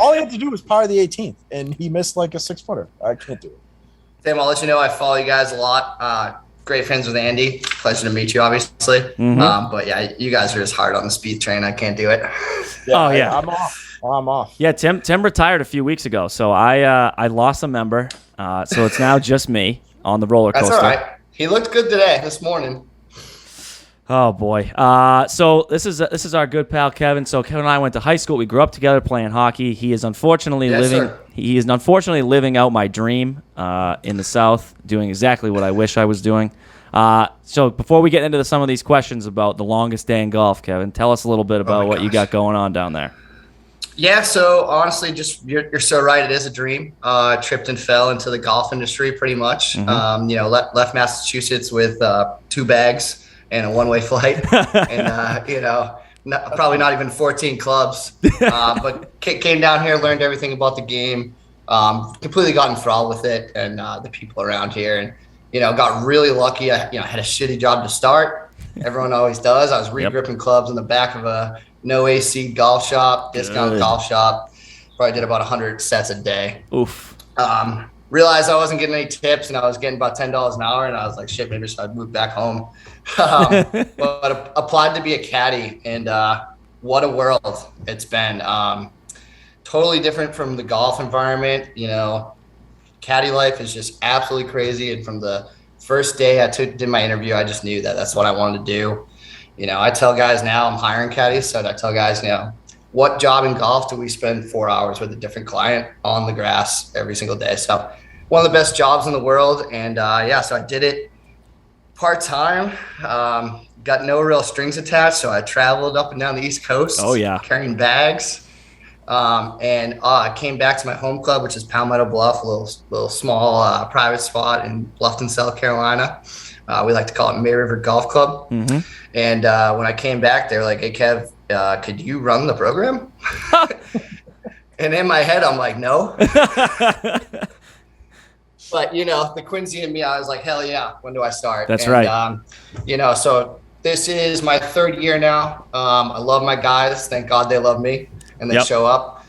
All he had to do was par the 18th, and he missed like a 6-footer. I can't do it. Tim, I'll let you know I follow you guys a lot. Great friends with Andy. Pleasure to meet you, obviously. Mm-hmm. But yeah, you guys are just hard on the Spieth train. I can't do it. Yeah, I'm off. Yeah, Tim retired a few weeks ago, so I lost a member. So it's now just me on the roller coaster. That's all right. He looked good this morning. Oh boy. So this is our good pal Kevin. So Kevin and I went to high school. We grew up together playing hockey. He is unfortunately living out my dream in the South, doing exactly what I wish I was doing. So before we get into some of these questions about the longest day in golf, Kevin, tell us a little bit about what you got going on down there. Yeah, so honestly, just you're so right. It is a dream. Tripped and fell into the golf industry pretty much. Mm-hmm. Left Massachusetts with 2 bags and a one-way flight, and probably not even 14 clubs. But came down here, learned everything about the game, completely got enthralled with it and the people around here. And, got really lucky. I had a shitty job to start. Everyone always does. I was re-gripping clubs in the back of a no AC golf shop, discount golf shop. Probably did about 100 sets a day. Oof. Realized I wasn't getting any tips, and I was getting about $10 an hour, and I was like, shit, maybe I should move back home. But applied to be a caddy, and what a world it's been. Totally different from the golf environment. Caddy life is just absolutely crazy, and from the first day I did my interview, I just knew that that's what I wanted to do. I tell guys now I'm hiring caddies, so I tell guys, what job in golf do we spend 4 hours with a different client on the grass every single day? So one of the best jobs in the world. And so I did it part-time, got no real strings attached. So I traveled up and down the East Coast carrying bags. And I came back to my home club, which is Palmetto Bluff, a little small private spot in Bluffton, South Carolina. We like to call it May River Golf Club. Mm-hmm. And when I came back, they were like, hey, Kev, could you run the program? And in my head, I'm like, no. But, the Quincy in me, I was like, hell yeah, when do I start? That's right. So this is my third year now. I love my guys. Thank God they love me and they show up.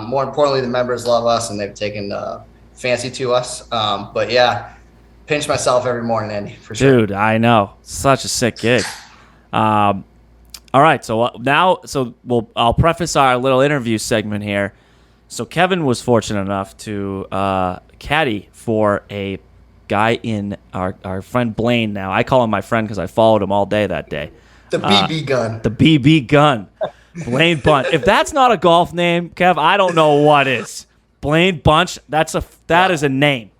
More importantly, the members love us and they've taken fancy to us. But yeah, pinch myself every morning, Andy, for sure. Dude, I know. Such a sick gig. All right, so I'll preface our little interview segment here. So Kevin was fortunate enough to caddy for a guy in our friend Blaine. Now I call him my friend because I followed him all day that day. The BB gun. The BB gun. Blaine Bunch. If that's not a golf name, Kev, I don't know what is. Blaine Bunch. That is a name.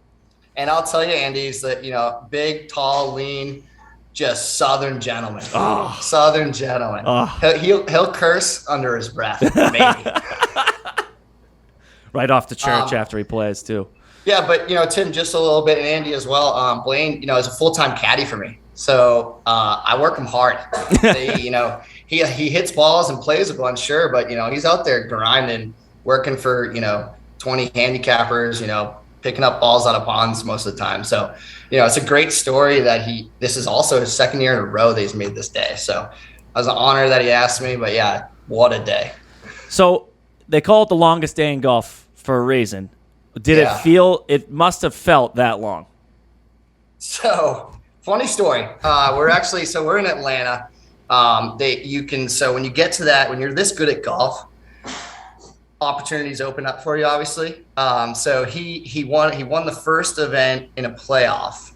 And I'll tell you, Andy, is that big, tall, lean. Just Southern gentleman. Oh. Southern gentleman. Oh. He'll curse under his breath, maybe. Right off the church after he plays, too. Yeah, but, Tim, just a little bit, and Andy as well. Blaine, is a full-time caddy for me. So I work him hard. He hits balls and plays a bunch, sure, but, he's out there grinding, working for, 20 handicappers, picking up balls out of ponds most of the time. So, it's a great story that this is also his second year in a row that he's made this day. So it was an honor that he asked me, but yeah, what a day. So they call it the longest day in golf for a reason. It must have felt that long. So funny story. We're in Atlanta. When you get to that, when you're this good at golf, opportunities open up for you, obviously. So he won the first event in a playoff,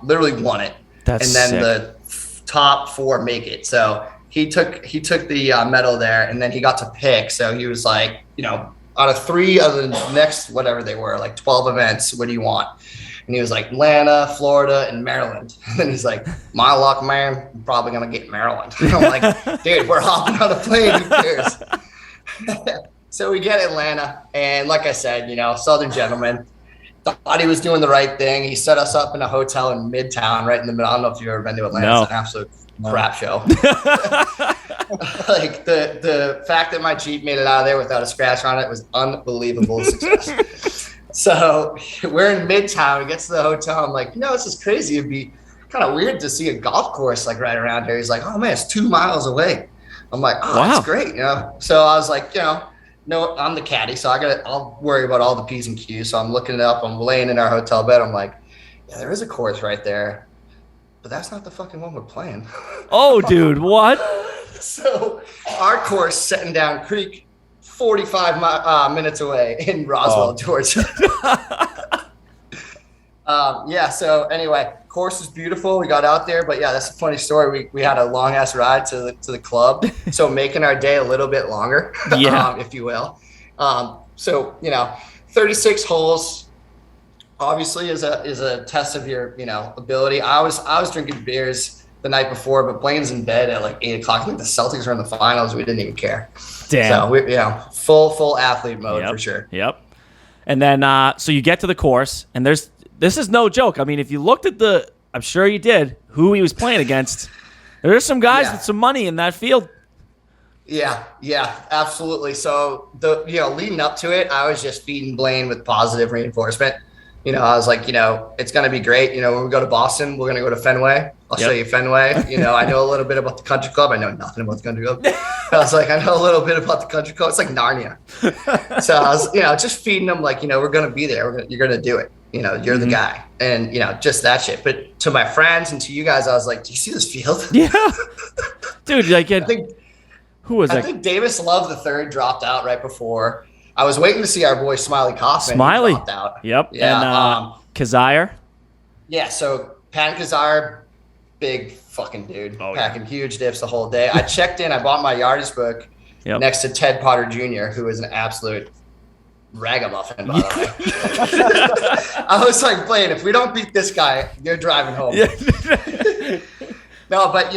literally won it. And then sick. The top four make it. So he took the medal there, and then he got to pick. So he was like, out of 3 of the next, whatever they were, like 12 events, what do you want? And he was like, Atlanta, Florida, and Maryland. And he's like, my luck, man, I'm probably going to get Maryland. And I'm like, dude, we're hopping on a plane. Who cares? So we get Atlanta, and like I said, Southern gentleman, thought he was doing the right thing. He set us up in a hotel in Midtown, right in the middle. I don't know if you've ever been to Atlanta. No. It's an absolute crap show. Like the fact that my Jeep made it out of there without a scratch on it was unbelievable success. So we're in Midtown. We get to the hotel. I'm like, this is crazy. It'd be kind of weird to see a golf course like right around here. He's like, oh man, it's 2 miles away. I'm like, oh, wow. That's great. So I was like, no, I'm the caddy, so I'll worry about all the P's and Q's. So I'm looking it up. I'm laying in our hotel bed. I'm like, yeah, there is a course right there, but that's not the fucking one we're playing. Oh, dude, what? So our course, Setting Down Creek, 45 minutes away in Roswell, Georgia. So anyway, course is beautiful. We got out there, but yeah, that's a funny story. We had a long ass ride to the club, so making our day a little bit longer, if you will. 36 holes obviously is a test of your ability. I was drinking beers the night before, but Blaine's in bed at like 8 o'clock. I think the Celtics were in the finals. We didn't even care. Damn. So we full athlete mode for sure. Yep. And then so you get to the course, and this is no joke. I mean, if you looked at I'm sure you did, who he was playing against, there's some guys with some money in that field. Yeah, absolutely. So leading up to it, I was just feeding Blaine with positive reinforcement. I was like, it's going to be great. When we go to Boston, we're going to go to Fenway. I'll show you Fenway. I know a little bit about the country club. I know nothing about the country club. I was like, I know a little bit about the country club. It's like Narnia. So I was, just feeding them like, we're going to be there. You're going to do it. You're the guy. And, just that shit. But to my friends and to you guys, I was like, do you see this field? Yeah. Dude, like, who was that? I think Davis Love the third dropped out right before. I was waiting to see our boy Smiley Kaufman. Smiley. Dropped out. Yep. Yeah. And Kazire. Yeah. So Pat Kazire, big fucking dude, packing huge dips the whole day. I checked in. I bought my yardage book next to Ted Potter Jr., who is an absolute ragamuffin, by the way. I was like, Blaine, if we don't beat this guy, you're driving home. Yeah. No, but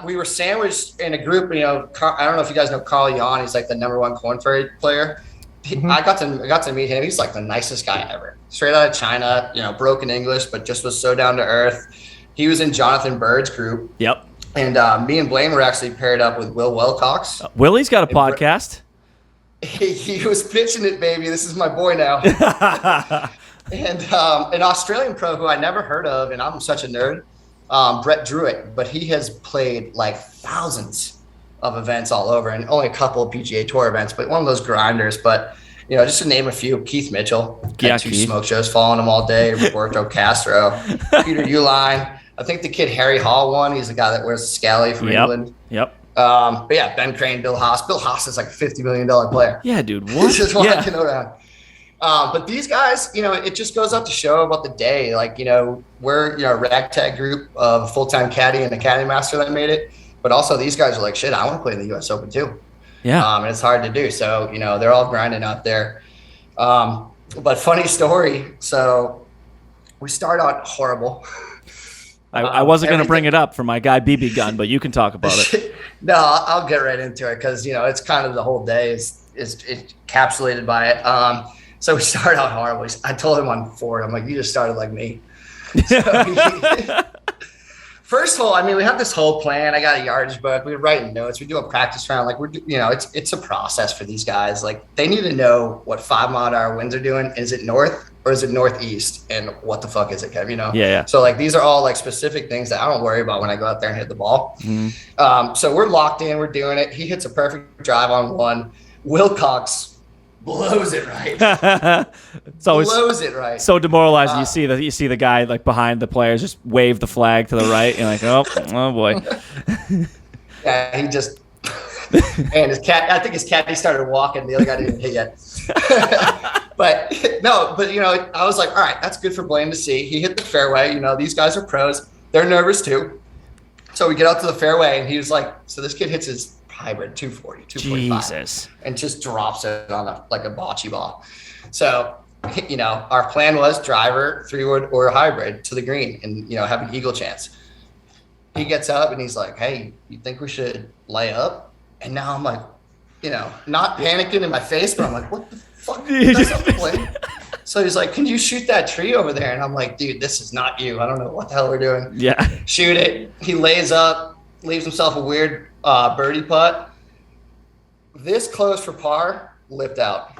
we were sandwiched in a group. I don't know if you guys know Carl Jan. He's like the #1 Corn Ferry player. I got to meet him. He's like the nicest guy ever. Straight out of China, broken English, but just was so down to earth. He was in Jonathan Bird's group. Yep. And me and Blaine were actually paired up with Will Wilcox. Willie's got a podcast. He was pitching it, baby. This is my boy now. And an Australian pro who I never heard of, and I'm such a nerd. Brett Druitt, but he has played like thousands of events all over and only a couple of PGA Tour events, but one of those grinders. But, just to name a few, Keith Mitchell, had 2 smoke shows following him all day, Roberto Castro, Peter Uline. I think the kid Harry Hall won. He's the guy that wears the Scally from England. Yep. But yeah, Ben Crane, Bill Haas. Bill Haas is like a $50 million player. Yeah, dude. What? He's just walking around. But these guys, it just goes out to show about the day. Like, we're a ragtag group of full-time caddy and a caddy master that made it. But also these guys are like, shit, I want to play in the U.S. Open too. Yeah. And it's hard to do. So, they're all grinding out there. But funny story. So we start out horrible. I wasn't going to bring it up for my guy BB Gun, but you can talk about it. No, I'll get right into it because, it's kind of the whole day is encapsulated by it. So we started out horrible. I told him on Ford, I'm like, you just started like me. So first hole, we have this whole plan. I got a yardage book. We were writing notes. We do a practice round. Like it's a process for these guys. Like they need to know what 5-mile-an-hour winds are doing. Is it north or is it northeast? And what the fuck is it, Kev? Yeah. So like these are all like specific things that I don't worry about when I go out there and hit the ball. Mm-hmm. So we're locked in. We're doing it. He hits a perfect drive on 1. Wilcox blows it right. It's always blows it right. So demoralizing. You see the guy like behind the players just wave the flag to the right. You're like, oh boy. Yeah, he just and I think his caddy started walking. The other guy didn't hit yet. but I was like, all right, that's good for Blaine to see. He hit the fairway. These guys are pros. They're nervous too. So we get out to the fairway, and he was like, so this kid hits his hybrid 240, 245, Jesus, and just drops it on like a bocce ball. So, our plan was driver, 3-wood, or a hybrid to the green and, have an eagle chance. He gets up and he's like, hey, you think we should lay up? And now I'm like, not panicking in my face, but I'm like, what the fuck? That's not the plan. So he's like, can you shoot that tree over there? And I'm like, dude, this is not you. I don't know what the hell we're doing. Yeah. Shoot it. He lays up, leaves himself a weird birdie putt. This close for par, lipped out.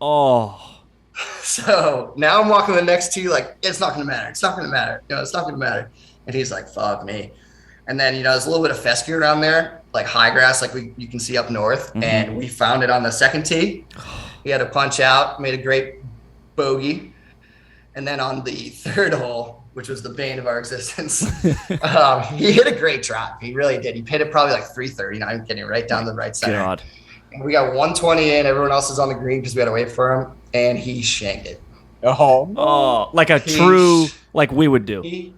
Oh. So now I'm walking the next tee like, it's not going to matter. It's not going to matter. It's not going to matter. And he's like, fuck me. And then, there's a little bit of fescue around there, like high grass, like you can see up north. Mm-hmm. And we found it on the second tee. He had to punch out, made a great bogey. And then on the third hole, which was the bane of our existence, he hit a great drop. He really did. He hit it probably like 330, not even kidding, right down the right center. God. And we got 120 in. Everyone else is on the green because we had to wait for him. And he shanked it. Oh, like a true, like we would do.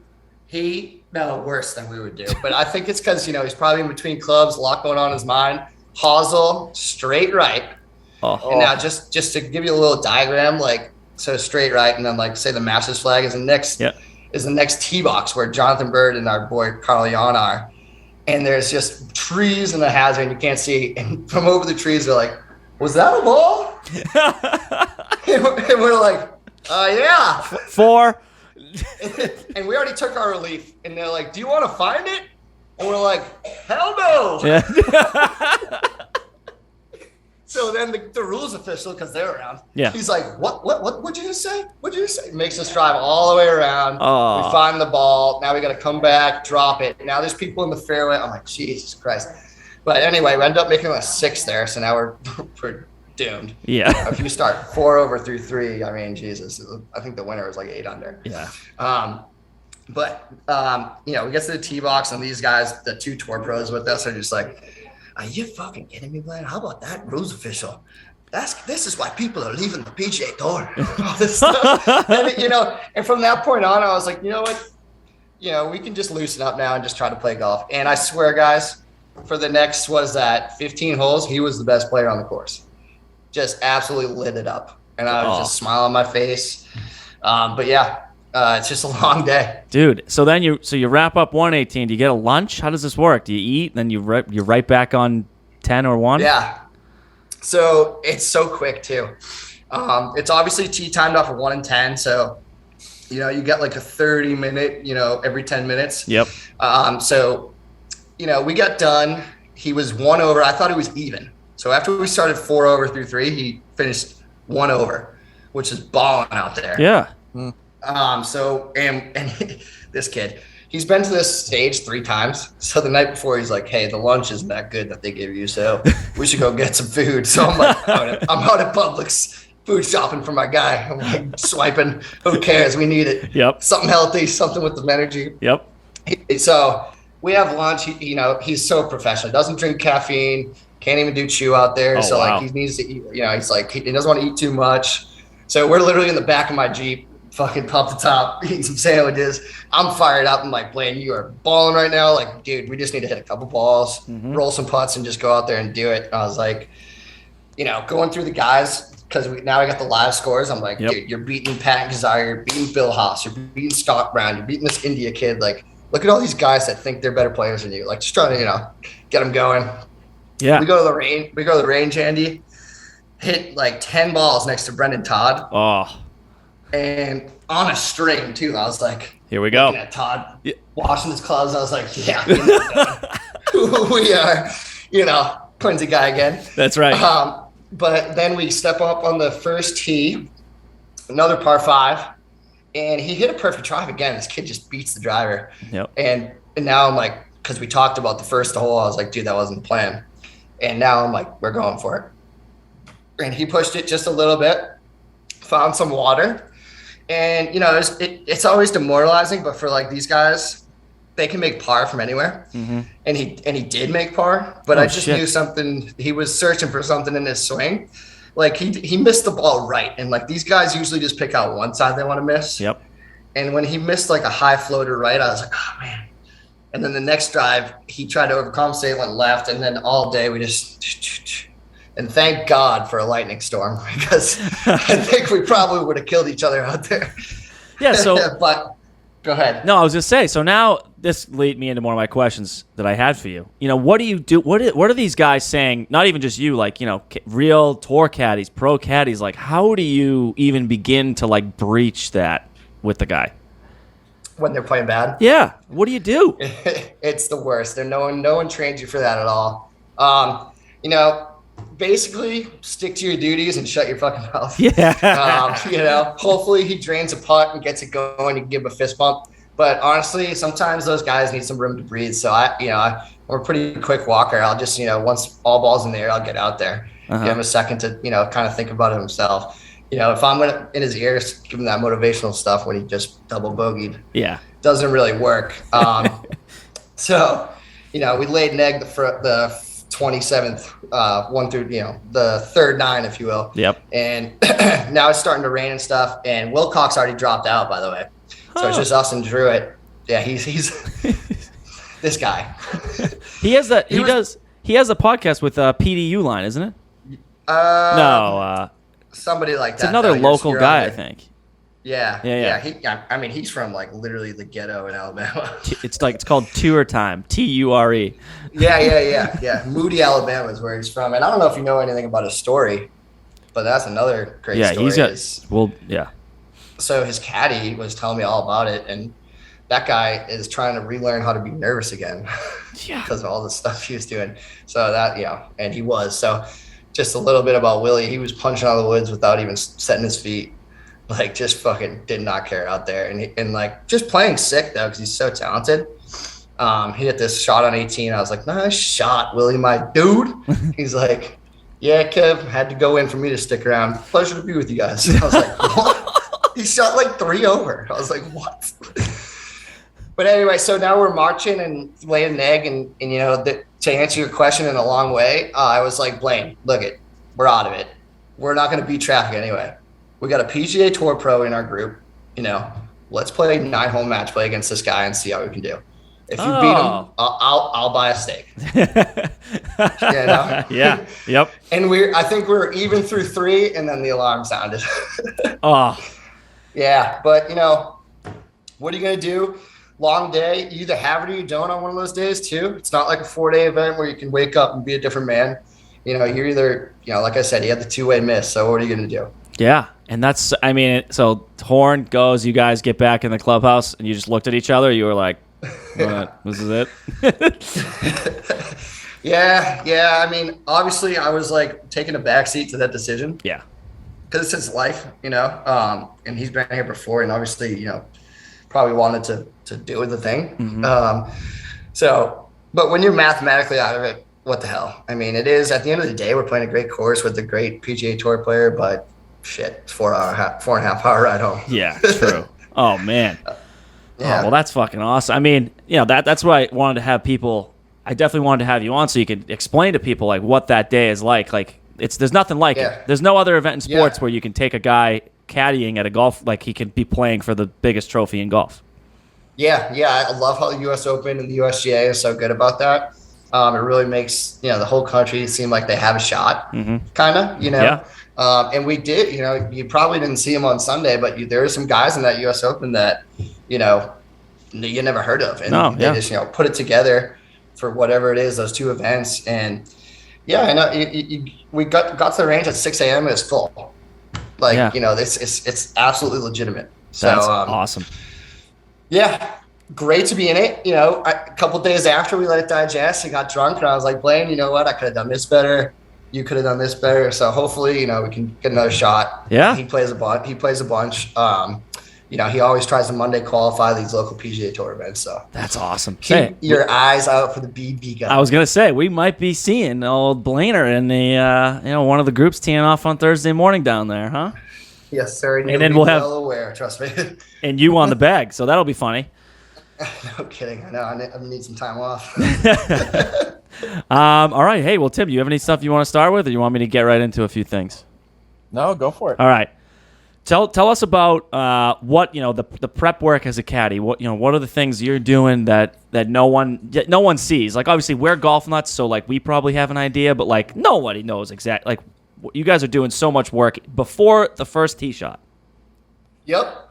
No, worse than we would do. But I think it's because, he's probably in between clubs, a lot going on in his mind. Hosel, straight right. Oh. And now just to give you a little diagram, like, so straight right, and then like say the Masters flag is the next tee box where Jonathan Bird and our boy Carl Jan are. And there's just trees in the hazard and you can't see. And from over the trees, they're like, was that a ball? and we're like, yeah. 4. And we already took our relief. And they're like, do you want to find it? And we're like, hell no. Yeah. So then the rules official, because they're around, he's like, what'd you just say? What'd you just say? Makes us drive all the way around. Oh. We find the ball. Now we got to come back, drop it. Now there's people in the fairway. I'm like, Jesus Christ. But anyway, we ended up making a 6 there. So now we're doomed. Yeah. If you start 4 over through 3, I mean, Jesus, I think the winner was like 8 under. Yeah. But we get to the tee box, and these guys, the 2 tour pros with us, are just like, are you fucking kidding me, man? How about that rules official? This is why people are leaving the PGA Tour. All this stuff. And from that point on, I was like, you know what? We can just loosen up now and just try to play golf. And I swear, guys, for the next, 15 holes, he was the best player on the course. Just absolutely lit it up. And I was just smiling on my face. But yeah, it's just a long day. Dude, so then you wrap up 118. Do you get a lunch? How does this work? Do you eat, then you're right back on 10 or 1? Yeah. So it's so quick, too. It's obviously tee timed off of 1 and 10. So, you get like a 30-minute, every 10 minutes. Yep. We got done. He was 1 over. I thought he was even. So after we started 4 over through 3, he finished 1 over, which is balling out there. Yeah. And this kid, he's been to this stage 3 times. So the night before, he's like, hey, the lunch isn't that good that they give you, so we should go get some food. So I'm like, I'm out at Publix food shopping for my guy. I'm like swiping. Who cares? We need it. Yep. Something healthy, something with some energy. Yep. So we have lunch. He's so professional. Doesn't drink caffeine. Can't even do chew out there. So wow. like he needs to eat. He's like he doesn't want to eat too much. So we're literally in the back of my Jeep, fucking pop the top, eating some sandwiches. I'm fired up. I'm like, Blaine, you are balling right now. Like, dude, we just need to hit a couple balls, roll some putts, and just go out there and do it. And I was like, going through the guys, because now I got the live scores. I'm like, dude, you're beating Pat Kazar, you're beating Bill Haas, you're beating Scott Brown, you're beating this India kid. Like, look at all these guys that think they're better players than you. Like, just trying to, get them going. Yeah. We go to the range, Andy. Hit like 10 balls next to Brendan Todd. Oh. And on a string, too. I was like, here we go. Looking at Todd, washing his clubs. I was like, yeah, we are, Quincy guy again. That's right. But then we step up on the first tee, another par 5, and he hit a perfect drive again. This kid just beats the driver. Yep. And now I'm like, because we talked about the first hole, I was like, dude, that wasn't the plan. And now I'm like, we're going for it. And he pushed it just a little bit, found some water. And, it's always demoralizing, but for like these guys, they can make par from anywhere. Mm-hmm. And he did make par, but I just knew something. He was searching for something in his swing. Like he missed the ball right. And like these guys usually just pick out one side they want to miss. Yep. And when he missed like a high floater right, I was like, oh man. And then the next drive, he tried to overcompensate, went left. And then all day we just, and thank God for a lightning storm, because I think we probably would have killed each other out there. Yeah. So, but go ahead. No, I was just saying. So now this lead me into one of my questions that I had for you. What do you do? What are these guys saying? Not even just you, like, real tour caddies, pro caddies. Like, how do you even begin to like breach that with the guy when they're playing bad? Yeah. What do you do? It's the worst. No one trains you for that at all. Basically stick to your duties and shut your fucking mouth. Yeah. Hopefully he drains a putt and gets it going. You can give him a fist bump. But honestly, sometimes those guys need some room to breathe. So I'm a pretty quick walker. I'll just, once all balls in the air, I'll get out there. Give him a second to, kind of think about it himself. If I'm in his ears, give him that motivational stuff when he just double bogeyed. Yeah. Doesn't really work. So, we laid an egg the 27th, one through, the third 9, if you will. Yep. And now it's starting to rain and stuff. And Wilcox already dropped out, by the way. So it's just us and Druitt. Yeah, he's this guy. He has a podcast with PDU Line, isn't it? No. Somebody like that. It's another local guy, I think. Yeah. He's from like literally the ghetto in Alabama. It's called Tour Time, TURE. Yeah. Moody, Alabama is where he's from, and I don't know if you know anything about his story, but that's another great story. Yeah. So his caddy was telling me all about it, and that guy is trying to relearn how to be nervous again because of all the stuff he was doing. So that, and he was. So just a little bit about Willie. He was punching out of the woods without even setting his feet. Like, just fucking did not care out there. And like, just playing sick, though, because he's so talented. He hit this shot on 18. I was like, nice shot, Willie, my dude. He's like, yeah, Kev, had to go in for me to stick around. Pleasure to be with you guys. I was like, what? He shot like 3 over. I was like, what? But anyway, so now we're marching and laying an egg. And to answer your question in a long way, I was like, Blaine, look it, we're out of it. We're not going to beat traffic anyway. We got a PGA Tour pro in our group. Let's play a 9-hole match play against this guy and see how we can do. If you beat him, I'll buy a steak. Yeah. Yep. And I think we're even through 3, and then the alarm sounded. Yeah, but what are you gonna do? Long day. You either have it or you don't on one of those days too. It's not like a 4-day event where you can wake up and be a different man. You're either, like I said, you had the 2-way miss. So what are you gonna do? Yeah. And that's, so horn goes, you guys get back in the clubhouse and you just looked at each other. You were like, what? This is it? Yeah. Obviously I was like taking a backseat to that decision. Yeah. Because it's his life, and he's been here before and obviously, probably wanted to do the thing. Mm-hmm. But when you're mathematically out of it, what the hell? It is, at the end of the day, we're playing a great course with a great PGA Tour player, but shit, it's 4.5 hour ride home. Yeah, true. Oh, man. Yeah. Oh, well, that's fucking awesome. That's why I wanted to have people. I definitely wanted to have you on so you could explain to people like what that day is like. Like, there's nothing like it. There's no other event in sports where you can take a guy caddying at a golf, like he can be playing for the biggest trophy in golf. Yeah. I love how the U.S. Open and the USGA is so good about that. It really makes the whole country seem like they have a shot, kind of. Yeah. And we did. You probably didn't see him on Sunday, but there are some guys in that U.S. Open that you never heard of, and they just put it together for whatever it is, those 2 events. And I know we got to the range at 6 a.m. It was full. Like it's absolutely legitimate. So that's awesome. Yeah, great to be in it. A couple days after we let it digest, I got drunk, and I was like, Blaine, you know what? I could have done this better. You could have done this better. So hopefully, we can get another shot. Yeah. He plays a bunch. He always tries to Monday qualify these local PGA Tour events. So that's awesome. Keep your eyes out for the BB guy. I was gonna say we might be seeing old Blainer in the one of the groups teeing off on Thursday morning down there, huh? Yes, sir. And then we'll have aware, trust me. And you on the bag, so that'll be funny. No kidding. I know. I need some time off. All right. Hey, well, Tim, do you have any stuff you want to start with, or you want me to get right into a few things? No, go for it. All right. Tell us about what the prep work as a caddy. What are the things you're doing that no one sees? Like, obviously we're golf nuts, so like we probably have an idea, but like nobody knows exactly. Like, you guys are doing so much work before the first tee shot. Yep.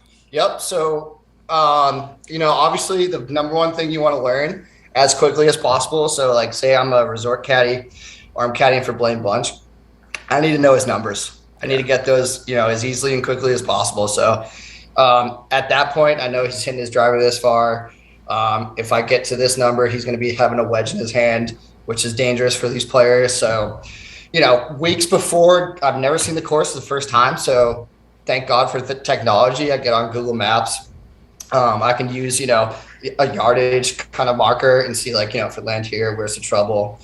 So obviously the number one thing you want to learn as quickly as possible. So like, say I'm a resort caddy or I'm caddying for Blaine Bunch, I need to know his numbers. I need to get those, as easily and quickly as possible. So at that point, I know he's hitting his driver this far. If I get to this number, he's going to be having a wedge in his hand, which is dangerous for these players. So, weeks before, I've never seen the course the first time. So thank God for the technology. I get on Google Maps. I can use, a yardage kind of marker and see like, if it land here, where's the trouble?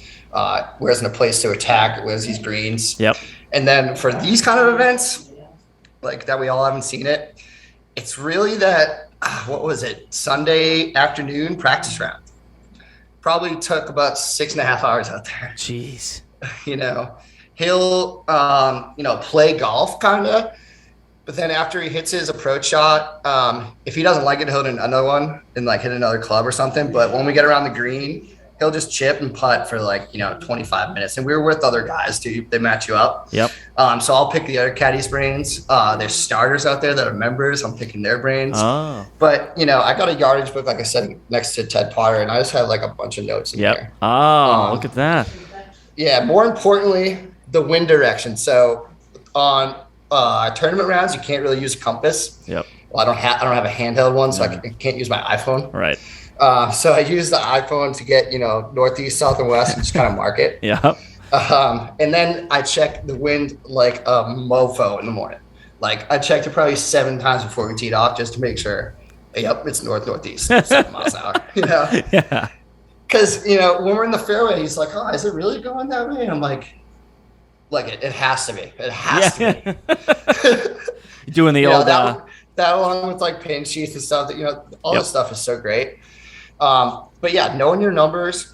Where's a place to attack? Where's these greens? Yep. And then for these kind of events, like that we all haven't seen it, it's really that, Sunday afternoon practice round. Probably took about 6.5 hours out there. Jeez. He'll, play golf kind of, but then after he hits his approach shot, if he doesn't like it, he'll hit another one and like hit another club or something. But when we get around the green, he'll just chip and putt for 25 minutes. And we were with other guys too. They match you up. Yep. So I'll pick the other caddies' brains. There's starters out there that are members. I'm picking their brains. Oh. But, I got a yardage book, like I said, next to Ted Potter, and I just have like a bunch of notes in there. Oh, look at that. Yeah. More importantly, the wind direction. So on tournament rounds, you can't really use a compass. Yep. Well, I don't have a handheld one, so I can't use my iPhone. Right. So I use the iPhone to get, northeast, south, and west and just kind of mark it. Yeah. And then I check the wind like a mofo in the morning. Like I checked it probably 7 times before we teed off just to make sure, yep, it's northeast, 7 miles an hour. Yeah. Because, when we're in the fairway, he's like, oh, is it really going that way? And I'm like it has to be. It has to be. Doing the old... that along with like pin sheaths and stuff all this stuff is so great. But yeah, knowing your numbers,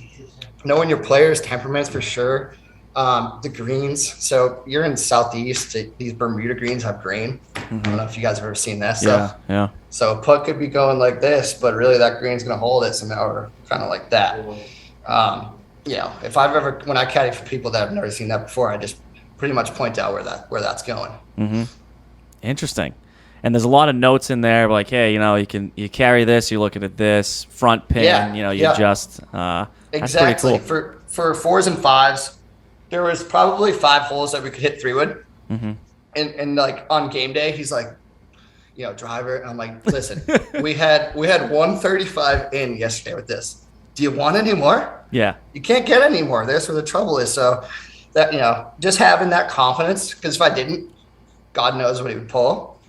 knowing your players' temperaments for sure. The greens. So you're in Southeast. These Bermuda greens have grain. I don't know if you guys have ever seen that stuff. Yeah. So a putt could be going like this, but really that green's going to hold it. So now we're kind of like that. If when I caddy for people that have never seen that before, I just pretty much point out where that's going. Mm-hmm. Interesting. And there's a lot of notes in there, like, hey, you carry this, you're looking at this front pin, you adjust. Exactly. That's pretty cool. For 4s and 5s, there was probably 5 holes that we could hit 3-wood. Mm-hmm. And like on game day, he's like, driver. And I'm like, listen, we had 135 in yesterday with this. Do you want any more? Yeah. You can't get any more. That's where the trouble is. So that, just having that confidence, because if I didn't, God knows what he would pull.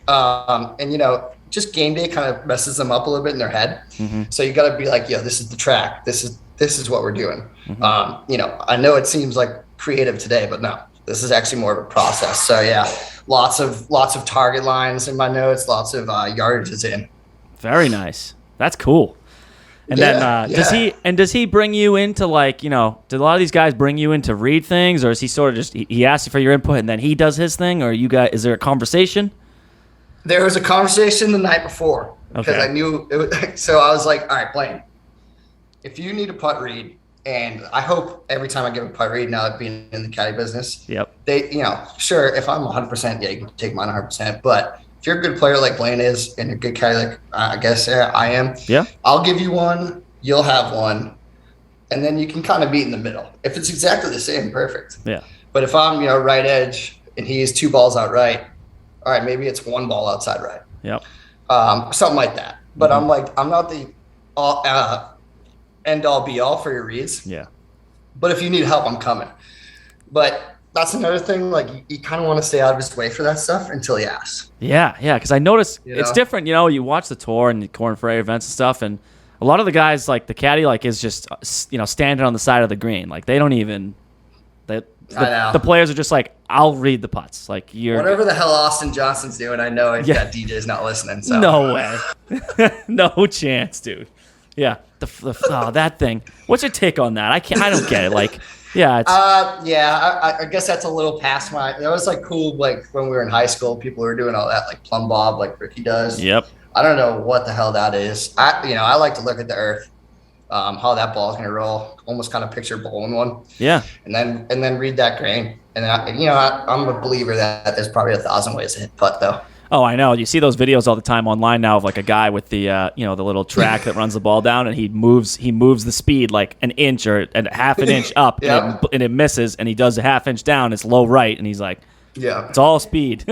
Just game day kind of messes them up a little bit in their head. Mm-hmm. So you got to be like, this is the track. This is what we're doing. Mm-hmm. I know it seems like creative today, but no, this is actually more of a process. So yeah, lots of target lines in my notes, lots of yardages in. Very nice. That's cool. And then does he bring you into like, do a lot of these guys bring you in to read things, or is he sort of just, he asks you for your input and then he does his thing, or is there a conversation? There was a conversation the night before because I knew it was, so I was like, all right, Blaine, if you need a putt read, and I hope every time I give a putt read now that being in the caddy business, they, sure, if I'm 100%, you can take mine 100%, but if you're a good player like Blaine is and a good caddy like I guess I am, I'll give you one, you'll have one, and then you can kind of meet in the middle. If it's exactly the same, perfect. Yeah. But if I'm, right edge and he is 2 balls out right, all right, maybe it's 1 ball outside right. Yep. Something like that. But I'm like, I'm not the end all be all for your reads. Yeah. But if you need help, I'm coming. But that's another thing. Like you kind of want to stay out of his way for that stuff until he asks. Yeah. Because I noticed it's different. You watch the tour and the Corn Ferry events and stuff, and a lot of the guys, like the caddy, like is just standing on the side of the green. Like they don't even. The players are just like, I'll read the putts. Like whatever the hell Austin Johnson's doing, I know that DJ's not listening. So no way, no chance, dude. Yeah, that thing. What's your take on that? I don't get it. Like, it's I guess that's a little past my. That was like cool. Like when we were in high school, people were doing all that, like plumb bob, like Ricky does. Yep. I don't know what the hell that is. I like to look at the earth. How that ball's gonna roll, almost kind of picture bowling one. Yeah. And then read that grain. And I'm a believer that there's probably 1,000 ways to hit putt though. Oh, I know. You see those videos all the time online now of like a guy with the the little track that runs the ball down, and he moves the speed like an inch or a half an inch up, and it misses, and he does a half inch down. It's low right, and he's like, it's all speed.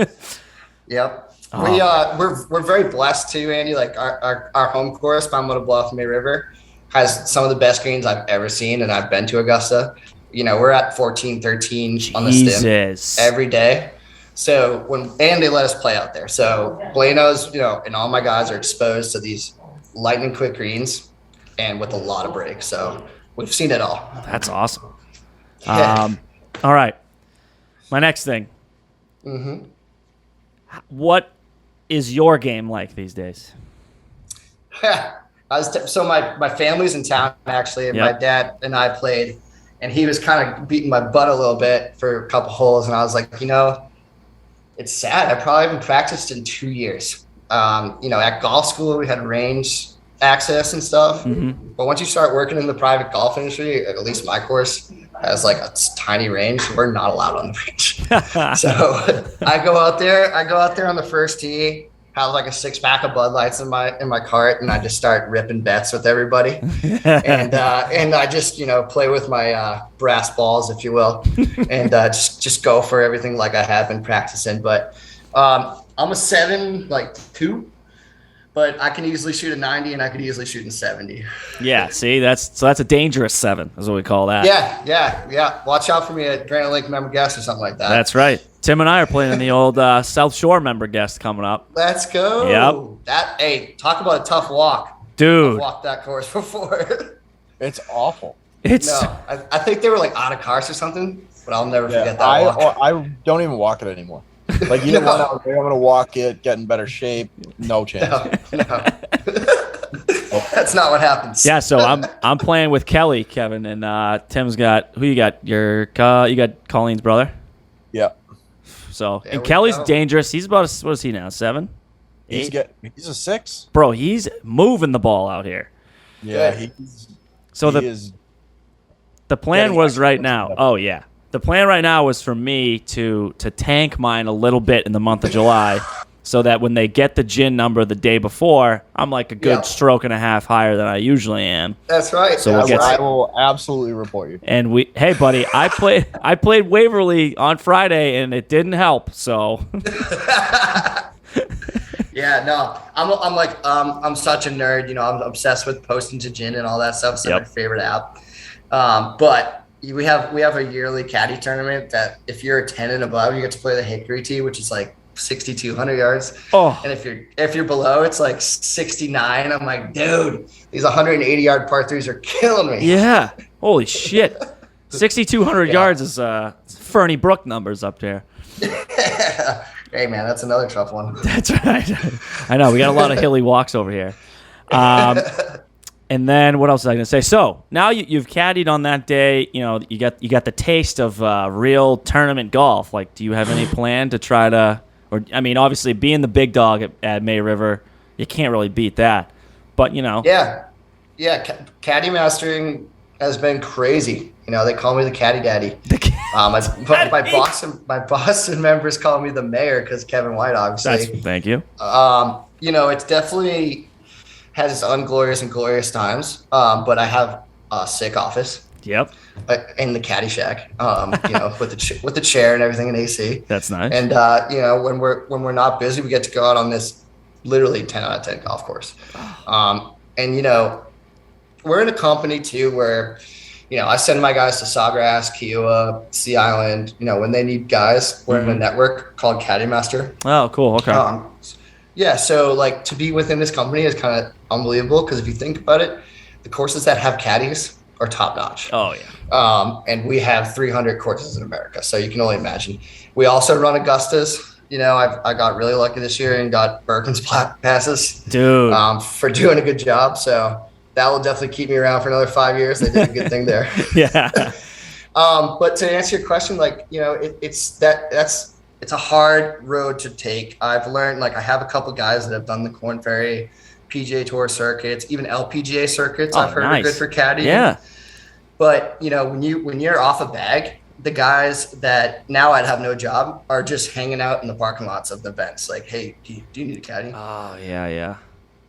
Yep. Oh. We're very blessed too, Andy. Like our home course, Palmetto Bluff, May River, has some of the best greens I've ever seen, and I've been to Augusta. We're at 14, 13 on the stim every day. So and they let us play out there. So Blano's, and all my guys are exposed to these lightning quick greens and with a lot of breaks. So we've seen it all. That's awesome. Yeah. All right. My next thing. Mm-hmm. What is your game like these days? So my family's in town actually, and my dad and I played, and he was kind of beating my butt a little bit for a couple holes, and I was like, it's sad. I probably haven't practiced in 2 years. At golf school we had range access and stuff, but once you start working in the private golf industry, at least my course has like a tiny range. We're not allowed on the range. So I go out there on the first tee, have like a 6-pack of Bud Lights in my cart, and I just start ripping bets with everybody. and I just, play with my brass balls, if you will, and just go for everything like I have been practicing. But I'm a 7, like 2. but I can easily shoot a 90 and I could easily shoot a 70. Yeah, see, that's a dangerous 7, is what we call that. Yeah. Watch out for me at Granite Lake member guest or something like that. That's right. Tim and I are playing in the old South Shore member guest coming up. Let's go. Yep. Hey, talk about a tough walk. Dude. I've walked that course before. It's awful. I think they were like out of cars or something, but I'll never forget that walk. I don't even walk it anymore. Like, you know what? I'm going to walk it, get in better shape. No chance. No. That's not what happens. Yeah, so I'm playing with Kelly, Kevin, and Tim's got who you got? You got Colleen's brother. Yeah. So and Kelly's dangerous. He's about what is he now? 7, 8? He's a 6. Bro, he's moving the ball out here. Yeah, the plan was right now. Oh yeah. The plan right now was for me to tank mine a little bit in the month of July so that when they get the gin number the day before, I'm like a good stroke and a half higher than I usually am. That's right. So I will absolutely report you. And hey buddy, I played Waverly on Friday and it didn't help. So Yeah, no. I'm such a nerd, you know, I'm obsessed with posting to gin and all that stuff. It's my favorite app. But we have a yearly caddy tournament that if you're a 10 and above, you get to play the Hickory tee, which is like 6,200 yards. Oh. And if you're below, it's like 69. I'm like, dude, these 180-yard par threes are killing me. Yeah. Holy shit. 6,200 yards is Fernie Brook numbers up there. Hey man, that's another tough one. That's right. I know we got a lot of hilly walks over here. And then what else was I going to say? So now you've caddied on that day. You know, you got the taste of real tournament golf. Like, do you have any plan to try to? Or I mean, obviously being the big dog at May River, you can't really beat that. But you know. Yeah. Caddy mastering has been crazy. You know, they call me the Caddy Daddy. My Boston members call me the mayor because Kevin White, obviously. Thank you. You know, it's definitely has its unglorious and glorious times. But I have a sick office. Yep. In the caddy shack. You know, with the chair and everything in AC. That's nice. And you know, when we're not busy, we get to go out on this literally 10 out of 10 golf course. And you know, we're in a company too where, you know, I send my guys to Sawgrass, Kiowa, Sea Island. You know, when they need guys, we're in a network called Caddy Master. Oh, cool. Okay. Yeah, so like to be within this company is kind of unbelievable because if you think about it, the courses that have caddies are top notch. Oh yeah. And we have 300 courses in America, so you can only imagine. We also run Augustas. You know, I got really lucky this year and got Birkin's passes, dude, for doing a good job. So that will definitely keep me around for another 5 years. They did a good thing there. Yeah. But to answer your question, like, you know, it's a hard road to take. I've learned, like, I have a couple guys that have done the Korn Ferry PGA Tour circuits, even LPGA circuits. I've heard are good for caddying. Yeah. But, you know, when you're off a bag, the guys that now I'd have no job are just hanging out in the parking lots of the events. Like, hey, do you need a caddy? Oh, yeah.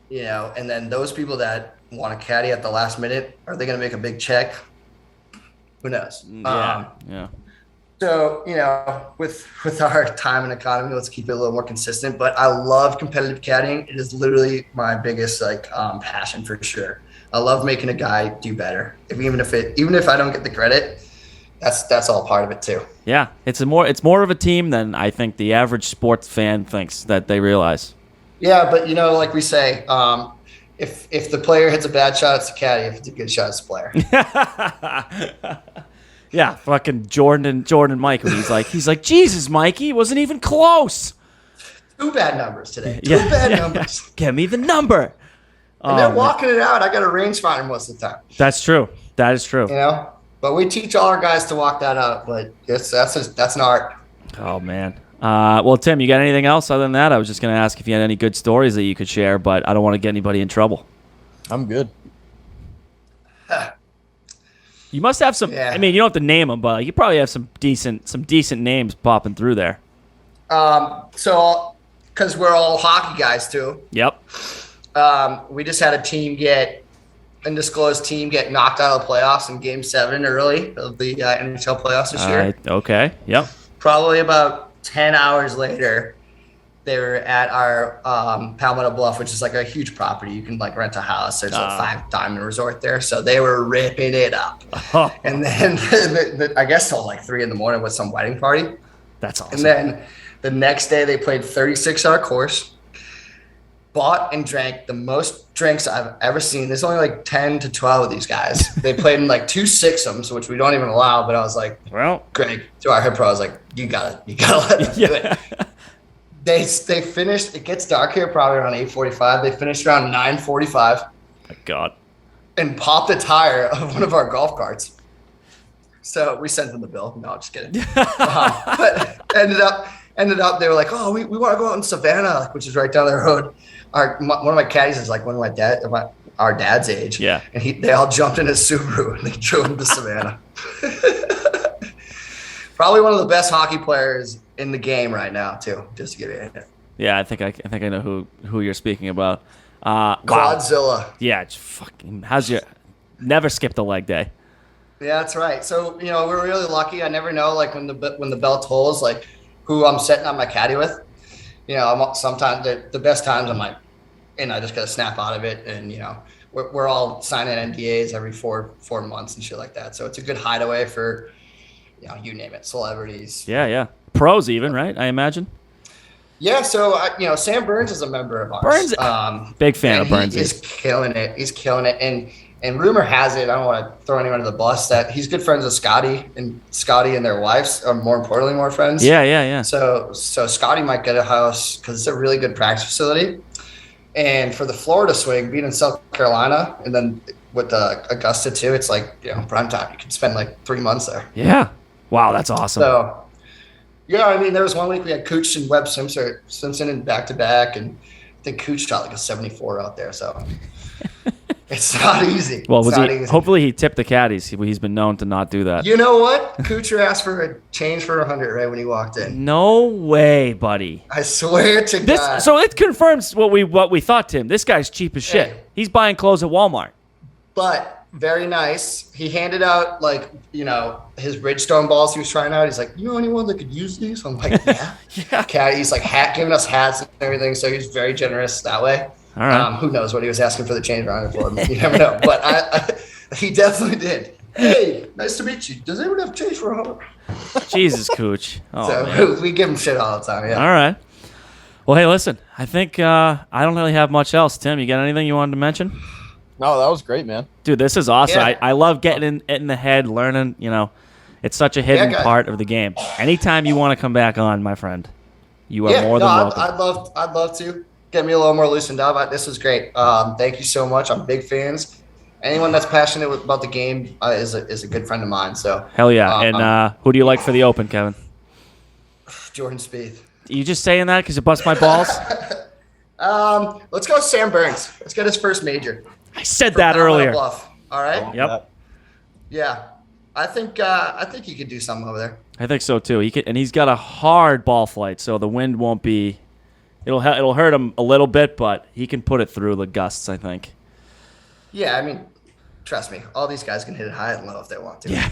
You know, and then those people that want a caddy at the last minute, are they going to make a big check? Who knows? Yeah. So, you know, with our time and economy, let's keep it a little more consistent. But I love competitive caddying. It is literally my biggest passion for sure. I love making a guy do better. Even if I don't get the credit, that's all part of it too. Yeah, it's more of a team than I think the average sports fan thinks that they realize. Yeah, but you know, like we say, if the player hits a bad shot, it's the caddy. If it's a good shot, it's the player. Yeah, fucking Jordan Mike. He's like, Jesus, Mikey, it wasn't even close. 2 bad numbers today. Two bad numbers. Give me the number. And they're walking it out. I got a rangefinder most of the time. That's true. That is true. You know, but we teach all our guys to walk that out. But that's an art. Oh man. Well, Tim, you got anything else other than that? I was just going to ask if you had any good stories that you could share, but I don't want to get anybody in trouble. I'm good. You must have some. Yeah. I mean, you don't have to name them, but you probably have some decent names popping through there. So, because we're all hockey guys too. Yep. We just had a undisclosed team get knocked out of the playoffs in Game 7 early of the NHL playoffs this year. Okay. Yep. Probably about 10 hours later, they were at our Palmetto Bluff, which is like a huge property. You can like rent a house. There's a 5 diamond resort there. So they were ripping it up. And then I guess till like 3 a.m. with some wedding party. That's awesome. And then the next day they played 36-hour course, bought and drank the most drinks I've ever seen. There's only like 10 to 12 of these guys. They played in like 2 6-ums, which we don't even allow. But I was like, well, Greg, to our head pro, I was like, you gotta let them do it. They finished. It gets dark here probably around 8:45. They finished around 9:45. My God. And popped a tire of one of our golf carts. So we sent them the bill. No, I'm just kidding. But ended up. They were like, oh, we want to go out in Savannah, which is right down the road. One of my caddies is like our dad's age. Yeah. And they all jumped in his Subaru and they drove him to Savannah. Probably one of the best hockey players in the game right now, too. Just to give you a hint. Yeah, I think I know who you're speaking about. Godzilla. Wow. Yeah, it's fucking. Never skipped a leg day. Yeah, that's right. So we're really lucky. I never know like when the bell tolls like who I'm setting up my caddy with. Sometimes the best times I'm like, and I just gotta snap out of it, and we're all signing NDAs every 4 months and shit like that. So it's a good hideaway for. You name it, celebrities. Yeah. Pros even, right? I imagine. Yeah, so Sam Burns is a member of ours. Burns, big fan of Burns. He's killing it. And rumor has it, I don't want to throw anyone under the bus, that he's good friends with Scotty and their wives are more importantly more friends. Yeah. So Scotty might get a house because it's a really good practice facility. And for the Florida swing, being in South Carolina, and then with Augusta too, it's like prime time. You can spend like 3 months there. Yeah. Wow, that's awesome. So, there was one week we had Cooch and Webb Simpson in back-to-back, and I think Cooch shot like a 74 out there, so it's not easy. Well, hopefully he tipped the caddies. He's been known to not do that. You know what? Coocher asked for a change for 100 right when he walked in. No way, buddy. I swear to God. So it confirms what we thought, Tim. This guy's cheap as shit. Hey. He's buying clothes at Walmart. But very nice. He handed out his Bridgestone balls he was trying out. He's like, anyone that could use these? I'm like, yeah. Yeah. He's like giving us hats and everything. So he's very generous that way. All right. Who knows what he was asking for the change around for? You never know. But he definitely did. Hey, nice to meet you. Does anyone have change for 100? Jesus, Cooch. Oh, so man. we give him shit all the time. Yeah. All right. Well, hey, listen. I think I don't really have much else. Tim, you got anything you wanted to mention? No, that was great, man. Dude, this is awesome. Yeah. I love getting in the head, learning. It's such a hidden part of the game. Anytime you want to come back on, my friend, you are more than welcome. I'd love to get me a little more loosened up. This was great. Thank you so much. I'm big fans. Anyone that's passionate about the game is a good friend of mine. So hell yeah. And who do you like for the Open, Kevin? Jordan Spieth. You just saying that because you bust my balls? Let's go Sam Burns. Let's get his first major. I said that earlier. Bluff. All right. Yep. Yeah, I think he could do something over there. I think so too. He's got a hard ball flight, so the wind won't be. It'll hurt him a little bit, but he can put it through the gusts, I think. Yeah, trust me, all these guys can hit it high and low if they want to. Yeah.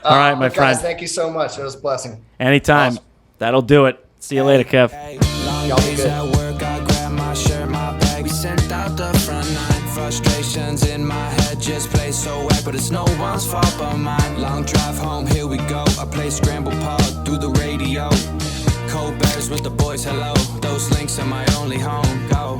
All right, my friend. Guys, thank you so much. It was a blessing. Anytime. Awesome. That'll do it. See you later, Kev. Long days at work, I grab my shirt, my bag. We sent out the front line. Frustrations in my head just play so whack, but it's no one's fault but mine. Long drive home, here we go. I play Scramble pod through the radio. Cold bears with the boys, hello. Those links are my only home. Go.